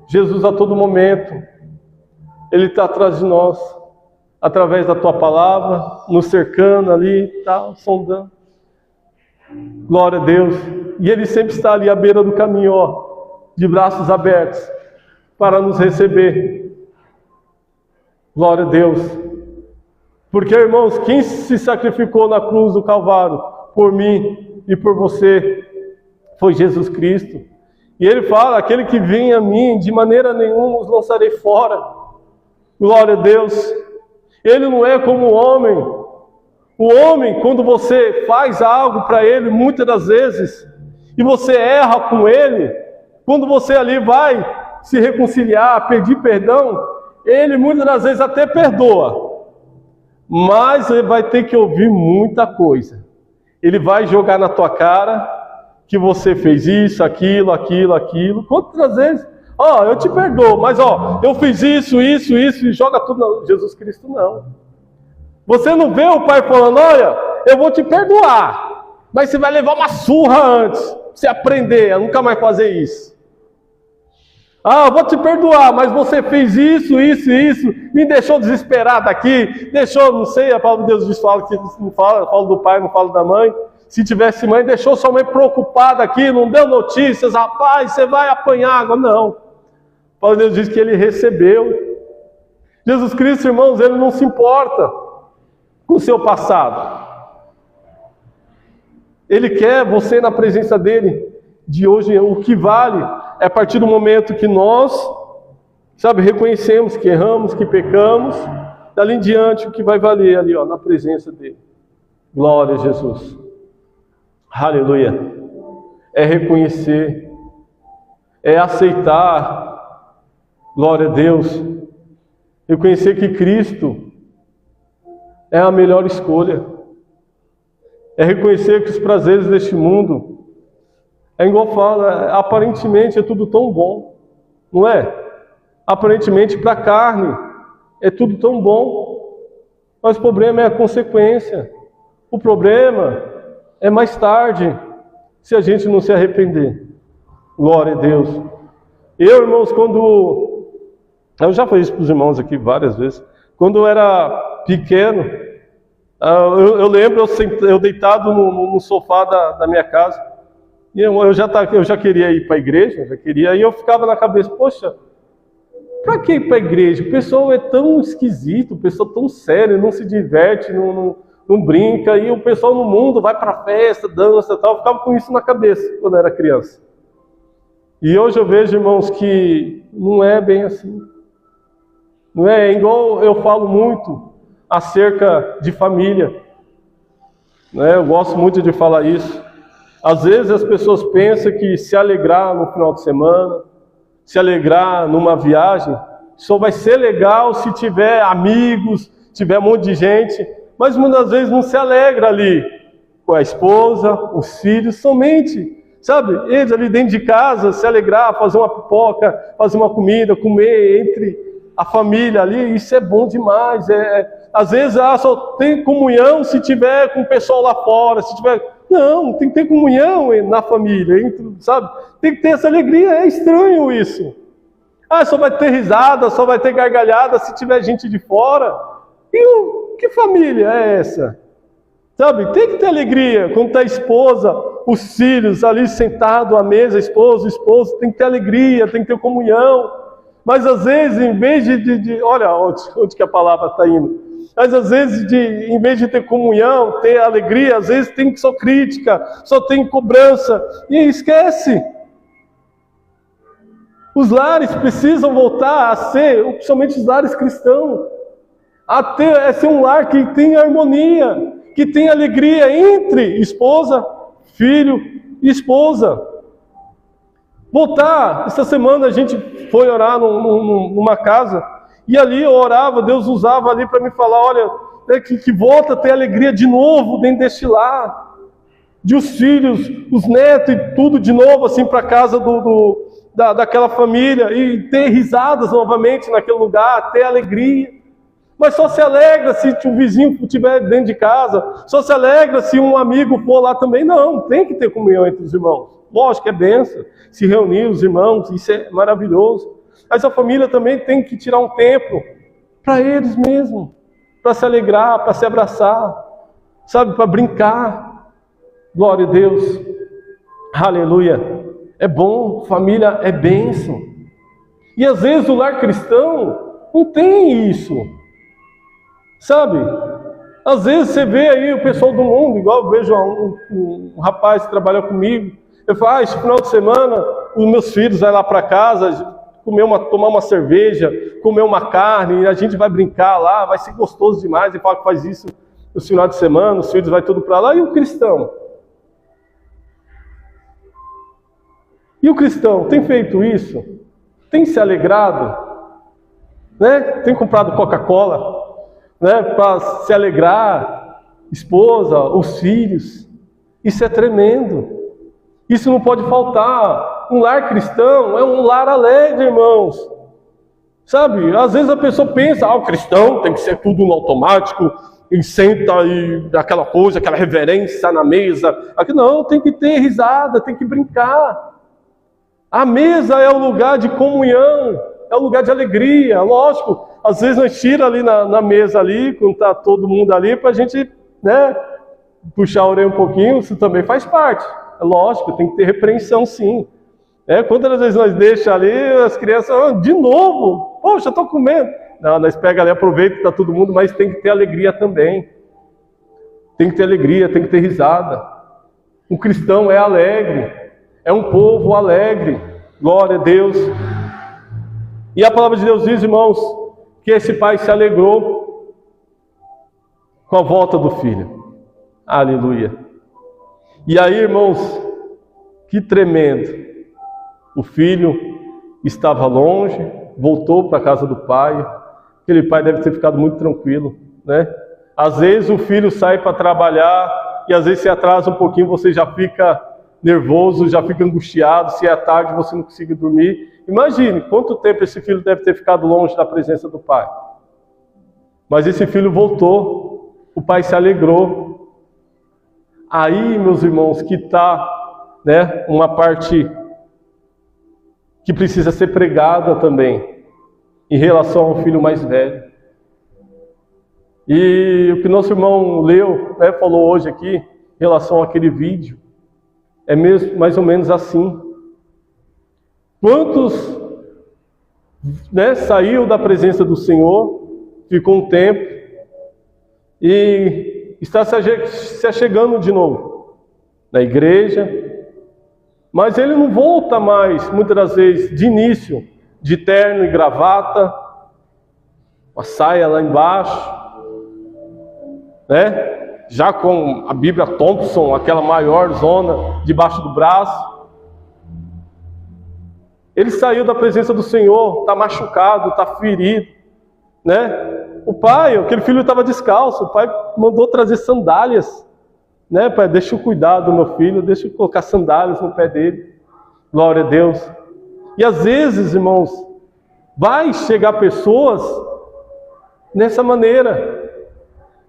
Jesus, a todo momento, Ele está atrás de nós, através da Tua palavra, nos cercando ali, sondando. Glória a Deus. E Ele sempre está ali à beira do caminho, de braços abertos, para nos receber. Glória a Deus. Porque, irmãos, quem se sacrificou na cruz do Calvário por mim e por você foi Jesus Cristo. E Ele fala, aquele que vem a mim, de maneira nenhuma os lançarei fora. Glória a Deus. Ele não é como o homem. O homem, quando você faz algo para ele, muitas das vezes, e você erra com ele, quando você ali vai se reconciliar, pedir perdão, ele muitas das vezes até perdoa, mas ele vai ter que ouvir muita coisa. Ele vai jogar na tua cara que você fez isso, aquilo. Quantas vezes? Eu te perdoo, mas eu fiz isso, e joga tudo na Jesus Cristo, não. Você não vê o Pai falando, olha, eu vou te perdoar, mas você vai levar uma surra antes, pra você aprender a nunca mais fazer isso. Eu vou te perdoar, mas você fez isso, me deixou desesperado aqui, não sei, a palavra de Deus diz, fala que não fala do pai, não fala da mãe. Se tivesse mãe, deixou sua mãe preocupada aqui, não deu notícias, rapaz, você vai apanhar água. Não. A palavra de Deus diz que ele recebeu. Jesus Cristo, irmãos, ele não se importa com o seu passado. Ele quer você na presença dele de hoje. O que vale é a partir do momento que nós, reconhecemos que erramos, que pecamos, dali em diante o que vai valer ali, na presença dele. Glória a Jesus. Aleluia. É reconhecer, é aceitar, glória a Deus, reconhecer que Cristo é a melhor escolha, é reconhecer que os prazeres deste mundo, igual fala, aparentemente é tudo tão bom, não é? Aparentemente para a carne é tudo tão bom, mas o problema é a consequência, o problema é mais tarde, se a gente não se arrepender. Glória a Deus. Eu, irmãos, eu já falei isso para os irmãos aqui várias vezes. Quando eu era pequeno, eu lembro eu deitado no sofá da minha casa. E eu já queria ir para a igreja, e eu ficava na cabeça, poxa, para que ir para a igreja? O pessoal é tão esquisito, o pessoal tão sério, não se diverte, não brinca, e o pessoal no mundo vai para festa, dança e tal. Eu ficava com isso na cabeça quando eu era criança. E hoje eu vejo, irmãos, que não é bem assim. Não é igual eu falo muito acerca de família. Eu gosto muito de falar isso. Às vezes as pessoas pensam que se alegrar no final de semana, se alegrar numa viagem, só vai ser legal se tiver amigos, tiver um monte de gente. Mas muitas vezes não se alegra ali com a esposa, os filhos, somente, eles ali dentro de casa, se alegrar, fazer uma pipoca, fazer uma comida, comer entre a família ali, isso é bom demais. Às vezes só tem comunhão se tiver com o pessoal lá fora, não, tem que ter comunhão na família, tem que ter essa alegria, é estranho isso. Só vai ter risada, só vai ter gargalhada se tiver gente de fora. Que família é essa? Tem que ter alegria. Quando está a esposa, os filhos ali sentados à mesa, esposo, tem que ter alegria, tem que ter comunhão. Mas às vezes, em vez de olha onde que a palavra está indo. Mas às vezes, em vez de ter comunhão, ter alegria, às vezes tem só crítica, só tem cobrança. E esquece. Os lares precisam voltar a ser, principalmente os lares cristãos, a ser um lar que tem harmonia, que tem alegria entre esposa, filho e esposa. Voltar, essa semana a gente foi orar numa casa, e ali eu orava, Deus usava ali para me falar, olha, que volta a ter alegria de novo dentro deste lar, de os filhos, os netos e tudo de novo assim para a casa daquela família, e ter risadas novamente naquele lugar, ter alegria. Mas só se alegra se o vizinho estiver dentro de casa, só se alegra se um amigo for lá também. Não, tem que ter comunhão entre os irmãos. Lógico que é bênção, se reunir os irmãos, isso é maravilhoso. Mas a família também tem que tirar um tempo para eles mesmos, para se alegrar, para se abraçar, para brincar. Glória a Deus, aleluia. É bom, família é bênção. E às vezes o lar cristão não tem isso. Às vezes você vê aí o pessoal do mundo, igual eu vejo um rapaz que trabalha comigo, eu falo, esse final de semana os meus filhos vão lá para casa, tomar uma cerveja, comer uma carne, e a gente vai brincar lá, vai ser gostoso demais, e fala que faz isso os finais de semana, os filhos vai tudo para lá, e o cristão? E o cristão tem feito isso? Tem se alegrado? Né? Tem comprado Coca-Cola, né? Para se alegrar, esposa, os filhos? Isso é tremendo. Isso não pode faltar. Um lar cristão é um lar alegre, irmãos. Sabe, às vezes a pessoa pensa, o cristão tem que ser tudo no automático, e senta e aquela coisa, aquela reverência na mesa. Aqui não, tem que ter risada, tem que brincar. A mesa é o lugar de comunhão, é o lugar de alegria. Lógico, às vezes nós tira ali na mesa ali, quando está todo mundo ali, para a gente, né, puxar a orelha um pouquinho, isso também faz parte. É lógico, tem que ter repreensão sim. Quantas vezes nós deixamos ali, as crianças, de novo, poxa, estou comendo. Não, nós pega ali, aproveita, está todo mundo, mas tem que ter alegria também. Tem que ter alegria, tem que ter risada. Um cristão é alegre, é um povo alegre, glória a Deus. E a palavra de Deus diz, irmãos, que esse pai se alegrou com a volta do filho. Aleluia. E aí, irmãos, que tremendo. O filho estava longe, voltou para a casa do pai. Aquele pai deve ter ficado muito tranquilo, né? Às vezes o filho sai para trabalhar e às vezes se atrasa um pouquinho, você já fica nervoso, já fica angustiado. Se é tarde, você não consegue dormir. Imagine quanto tempo esse filho deve ter ficado longe da presença do pai. Mas esse filho voltou, o pai se alegrou. Aí, meus irmãos, que está, né, uma parte que precisa ser pregada também, em relação ao filho mais velho. E o que nosso irmão leu, né, falou hoje aqui, em relação àquele vídeo, é mesmo, mais ou menos assim. Quantos, né, saiu da presença do Senhor, ficou um tempo, e está se achegando de novo na igreja, mas ele não volta mais, muitas das vezes, de início, de terno e gravata, uma saia lá embaixo, né? Já com a Bíblia Thompson, aquela maior zona debaixo do braço. Ele saiu da presença do Senhor, está machucado, está ferido, né? O pai, aquele filho estava descalço, o pai mandou trazer sandálias, né? Pai, deixa eu cuidar do meu filho, deixa eu colocar sandálias no pé dele. Glória a Deus. E às vezes, irmãos, vai chegar pessoas nessa maneira.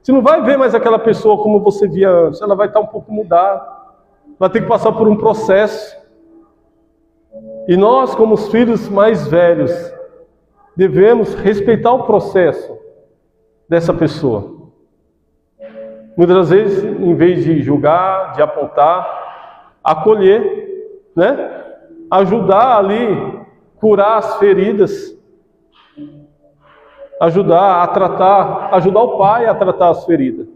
Você não vai ver mais aquela pessoa como você via antes. Ela vai estar um pouco mudada. Vai ter que passar por um processo. E nós, como os filhos mais velhos, devemos respeitar o processo dessa pessoa. Muitas vezes, em vez de julgar, de apontar, acolher, né? Ajudar ali, curar as feridas, ajudar a tratar, ajudar o pai a tratar as feridas.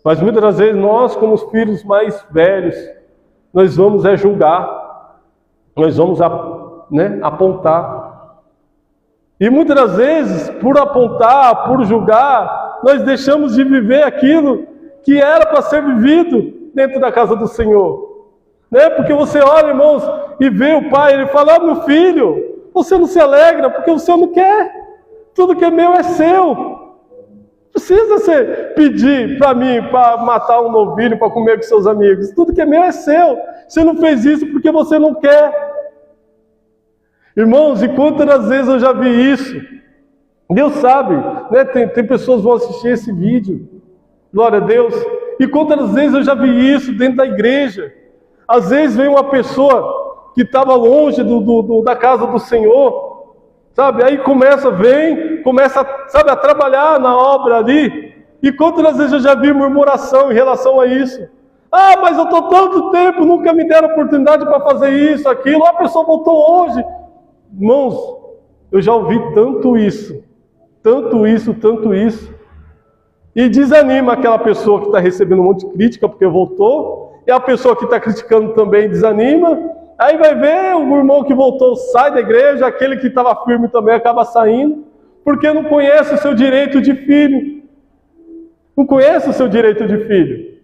Mas muitas das vezes nós, como os filhos mais velhos, nós vamos julgar, nós vamos, né, apontar. E muitas das vezes, por apontar, por julgar, nós deixamos de viver aquilo que era para ser vivido dentro da casa do Senhor. Né? Porque você olha, irmãos, e vê o pai, ele fala, meu filho, você não se alegra porque o Senhor não quer. Tudo que é meu é seu. Precisa você pedir para mim, para matar um novilho, para comer com seus amigos. Tudo que é meu é seu. Você não fez isso porque você não quer. Irmãos, e quantas vezes eu já vi isso? Deus sabe, né? Tem pessoas que vão assistir esse vídeo. Glória a Deus. E quantas vezes eu já vi isso dentro da igreja? Às vezes vem uma pessoa que estava longe da casa do Senhor, sabe? Aí começa a trabalhar na obra ali. E quantas vezes eu já vi murmuração em relação a isso? Ah, mas eu estou tanto tempo, nunca me deram oportunidade para fazer isso, aquilo. A pessoa voltou hoje. Irmãos, eu já ouvi tanto isso. E desanima aquela pessoa que está recebendo um monte de crítica porque voltou. E a pessoa que está criticando também desanima. Aí vai ver o irmão que voltou sai da igreja, aquele que estava firme também acaba saindo, porque não conhece o seu direito de filho. Não conhece o seu direito de filho.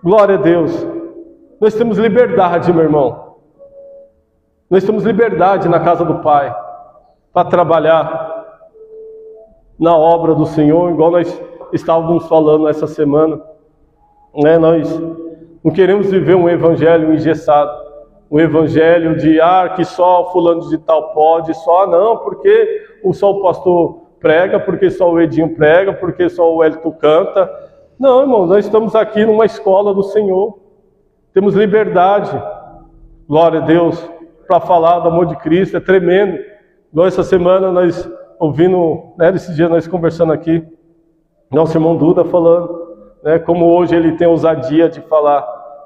Glória a Deus. Nós temos liberdade, meu irmão. Nós temos liberdade na casa do Pai para trabalhar na obra do Senhor, igual nós estávamos falando essa semana. Nós não queremos viver um evangelho engessado, um evangelho de que só fulano de tal pode, só não, porque só o pastor prega, porque só o Edinho prega, porque só o Elito canta. Não, irmão, nós estamos aqui numa escola do Senhor. Temos liberdade, glória a Deus, para falar do amor de Cristo. É tremendo. Igual essa semana nós ouvindo, esse dia nós conversando aqui, nosso irmão Duda falando, como hoje ele tem ousadia de falar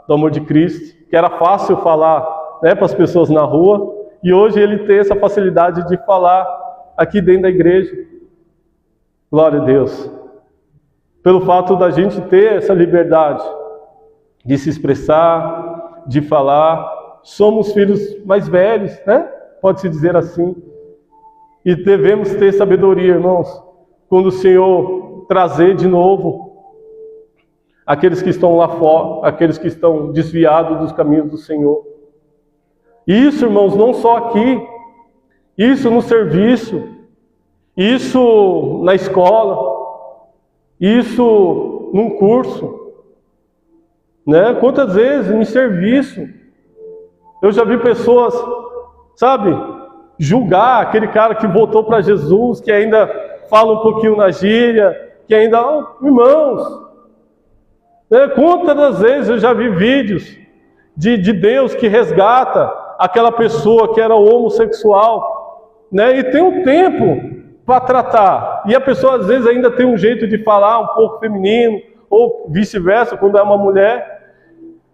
do amor de Cristo, que era fácil falar para as pessoas na rua, e hoje ele tem essa facilidade de falar aqui dentro da igreja. Glória a Deus. Pelo fato da gente ter essa liberdade de se expressar, de falar, somos filhos mais velhos, pode-se dizer assim, e devemos ter sabedoria, irmãos, quando o Senhor trazer de novo aqueles que estão lá fora, aqueles que estão desviados dos caminhos do Senhor. Isso, irmãos, não só aqui, isso no serviço, isso na escola, isso num curso, Quantas vezes em serviço eu já vi pessoas, julgar aquele cara que voltou para Jesus, que ainda fala um pouquinho na gíria, que ainda, irmãos, quantas das vezes eu já vi vídeos de Deus que resgata aquela pessoa que era homossexual, e tem um tempo para tratar, e a pessoa às vezes ainda tem um jeito de falar um pouco feminino, ou vice-versa, quando é uma mulher,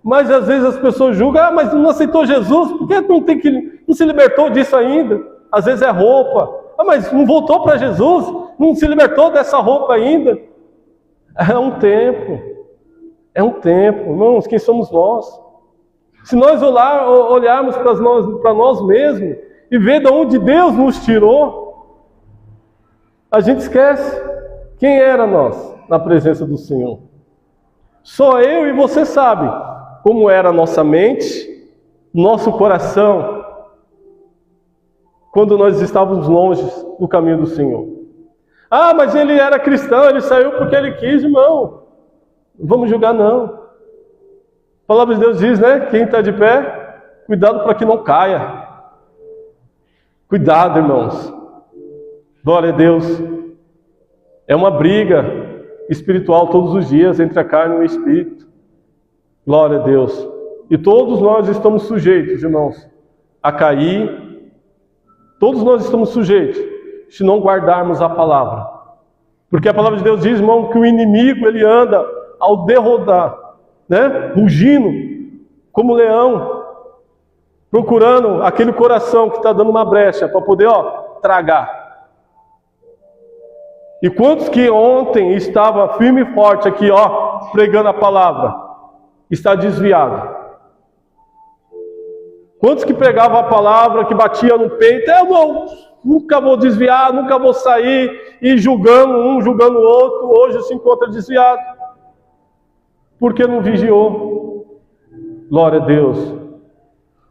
mas às vezes as pessoas julgam, mas não aceitou Jesus, por que não se libertou disso ainda? Às vezes é roupa, mas não voltou para Jesus, não se libertou dessa roupa ainda. É um tempo, irmãos, quem somos nós? Se nós olharmos para nós mesmos e ver de onde Deus nos tirou, a gente esquece quem era nós na presença do Senhor. Só eu e você sabe como era a nossa mente, nosso coração, quando nós estávamos longe do caminho do Senhor. Mas ele era cristão, ele saiu porque ele quis, irmão. Não vamos julgar, não. A palavra de Deus diz, quem está de pé, cuidado para que não caia. Cuidado, irmãos. Glória a Deus. É uma briga espiritual todos os dias entre a carne e o espírito. Glória a Deus. E todos nós estamos sujeitos, irmãos, a cair. Todos nós estamos sujeitos, se não guardarmos a palavra. Porque a palavra de Deus diz, irmão, que o inimigo, ele anda ao derrodar, rugindo como leão, procurando aquele coração que está dando uma brecha para poder, tragar. E quantos que ontem estava firme e forte aqui, pregando a palavra, está desviado? Quantos que pregavam a palavra, que batia no peito, nunca vou desviar, nunca vou sair, e julgando um, julgando o outro, hoje se encontra desviado, porque não vigiou. Glória a Deus,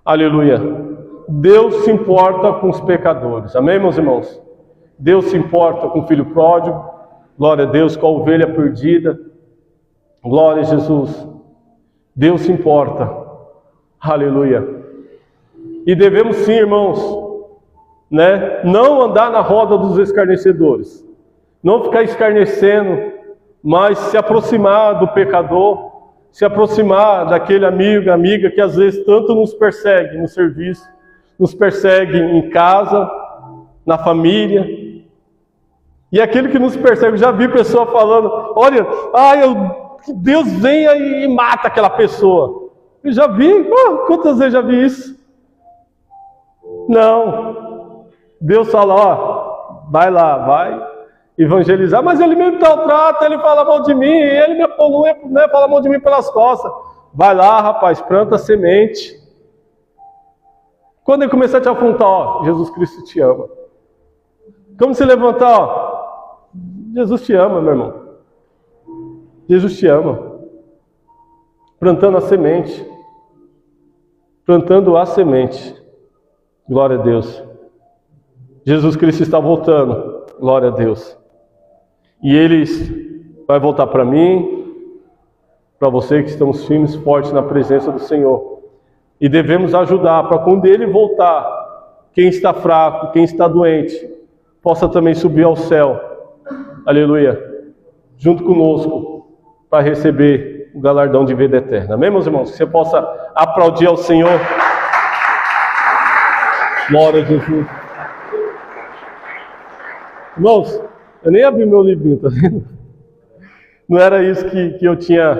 aleluia. Deus se importa com os pecadores, amém, meus irmãos? Deus se importa com o filho pródigo, glória a Deus, com a ovelha perdida, glória a Jesus. Deus se importa, aleluia. E devemos sim, irmãos, não andar na roda dos escarnecedores, não ficar escarnecendo, mas se aproximar do pecador, se aproximar daquele amigo, amiga que às vezes tanto nos persegue no serviço, nos persegue em casa, na família, e aquele que nos persegue, eu já vi pessoa falando, olha, que Deus venha e mata aquela pessoa. Eu já vi, quantas vezes já vi isso? Não, Deus fala, vai lá, vai evangelizar, mas ele me maltrata, ele fala mal de mim, ele me polui, fala mal de mim pelas costas. Vai lá, rapaz, planta semente. Quando ele começar a te afrontar, Jesus Cristo te ama. Como se levantar, Jesus te ama, meu irmão. Jesus te ama. Plantando a semente. Plantando a semente. Glória a Deus. Jesus Cristo está voltando. Glória a Deus. E Ele vai voltar para mim, para você que estamos firmes, fortes na presença do Senhor. E devemos ajudar para quando Ele voltar, quem está fraco, quem está doente, possa também subir ao céu. Aleluia. Junto conosco, para receber o galardão de vida eterna. Amém, meus irmãos? Que você possa aplaudir ao Senhor. Glória a Jesus. Irmãos, eu nem abri meu livrinho, tá vendo? Não era isso que eu tinha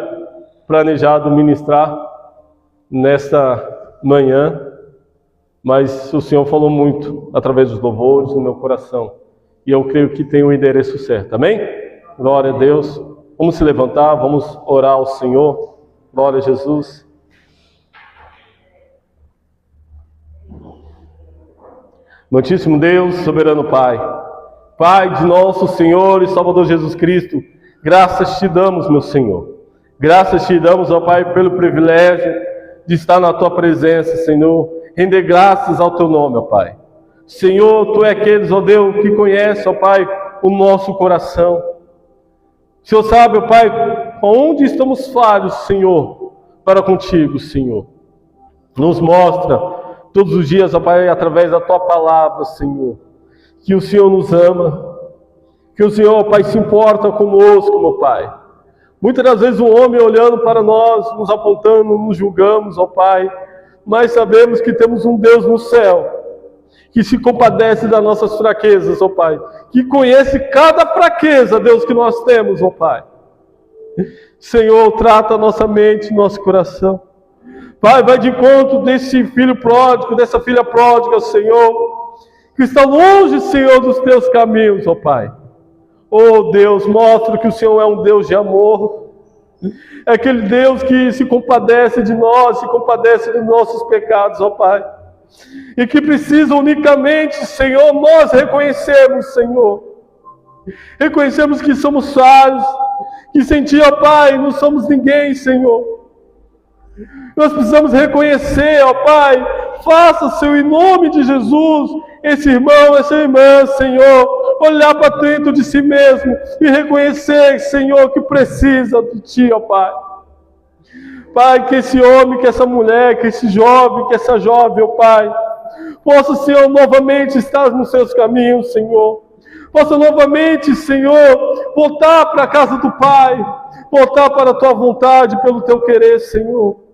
planejado ministrar nesta manhã, mas o Senhor falou muito através dos louvores no meu coração. E eu creio que tem o endereço certo, amém? Glória a Deus. Vamos se levantar, vamos orar ao Senhor. Glória a Jesus. Santíssimo Deus, soberano Pai, Pai de nosso Senhor e Salvador Jesus Cristo, graças te damos, meu Senhor. Graças te damos, ó Pai, pelo privilégio de estar na Tua presença, Senhor. Render graças ao Teu nome, ó Pai. Senhor, Tu é aqueles, ó Deus, que conhece, ó Pai, o nosso coração. O Senhor sabe, ó Pai, onde estamos falhos, Senhor, para contigo, Senhor. Nos mostra todos os dias, ó Pai, através da Tua palavra, Senhor, que o Senhor nos ama, que o Senhor, ó Pai, se importa conosco, meu Pai. Muitas das vezes o homem olhando para nós, nos apontando, nos julgamos, ó Pai, mas sabemos que temos um Deus no céu, que se compadece das nossas fraquezas, ó Pai, que conhece cada fraqueza, Deus, que nós temos, ó Pai. Senhor, trata a nossa mente, nosso coração. Pai, vai de encontro desse filho pródigo, dessa filha pródiga, Senhor, que está longe, Senhor, dos Teus caminhos, ó Pai. Oh Deus, mostra que o Senhor é um Deus de amor. É aquele Deus que se compadece de nós, se compadece dos nossos pecados, ó Pai. E que precisa unicamente, Senhor, nós reconhecermos, Senhor. Reconhecemos que somos falhos, que sem Ti, ó Pai, não somos ninguém, Senhor. Nós precisamos reconhecer, ó Pai, faça, Senhor, em nome de Jesus, esse irmão, essa irmã, Senhor, olhar para dentro de si mesmo e reconhecer, Senhor, que precisa de Ti, ó Pai. Pai, que esse homem, que essa mulher, que esse jovem, que essa jovem, ó Pai, possa, Senhor, novamente estar nos Seus caminhos, Senhor. Possa novamente, Senhor, voltar para a casa do Pai, voltar para a Tua vontade, pelo Teu querer, Senhor.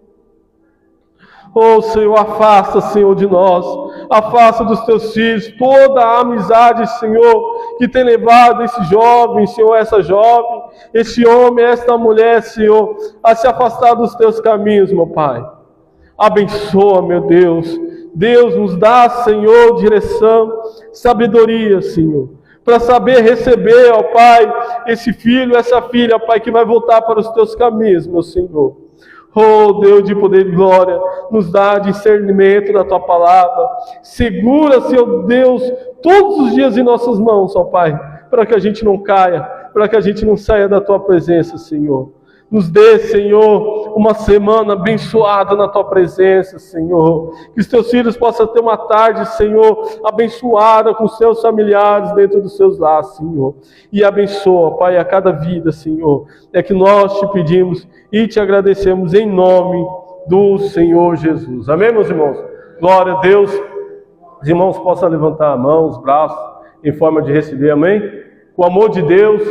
Oh, Senhor, afasta, Senhor, de nós, afasta dos Teus filhos toda a amizade, Senhor, que tem levado esse jovem, Senhor, essa jovem, esse homem, esta mulher, Senhor, a se afastar dos Teus caminhos, meu Pai. Abençoa, meu Deus. Deus nos dá, Senhor, direção, sabedoria, Senhor, para saber receber, ó Pai, esse filho, essa filha, Pai, que vai voltar para os Teus caminhos, meu Senhor. Oh, Deus de poder e glória, nos dá discernimento da Tua palavra. Segura, Senhor Deus, todos os dias em nossas mãos, ó Pai, para que a gente não caia, para que a gente não saia da Tua presença, Senhor. Nos dê, Senhor, uma semana abençoada na Tua presença, Senhor. Que os Teus filhos possam ter uma tarde, Senhor, abençoada com seus familiares dentro dos seus lares, Senhor. E abençoa, Pai, a cada vida, Senhor. É que nós te pedimos e te agradecemos em nome do Senhor Jesus. Amém, meus irmãos? Glória a Deus. Os irmãos possam levantar a mão, os braços, em forma de receber, amém? O amor de Deus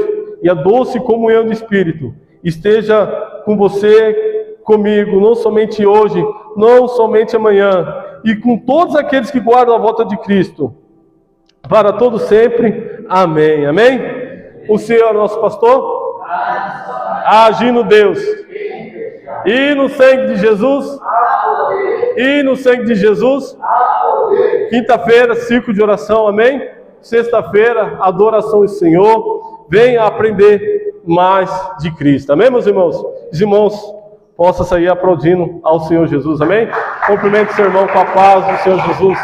e a doce comunhão do Espírito esteja com você, comigo, não somente hoje, não somente amanhã, e com todos aqueles que guardam a volta de Cristo, para todo sempre. Amém. Amém? O Senhor é nosso pastor? Agindo Deus. E no sangue de Jesus? E no sangue de Jesus? Quinta-feira, ciclo de oração, amém? Sexta-feira, adoração ao Senhor. Venha aprender mais de Cristo, amém, meus irmãos? Os irmãos possam sair aplaudindo ao Senhor Jesus, amém? Cumprimente o seu irmão com a paz do Senhor Jesus.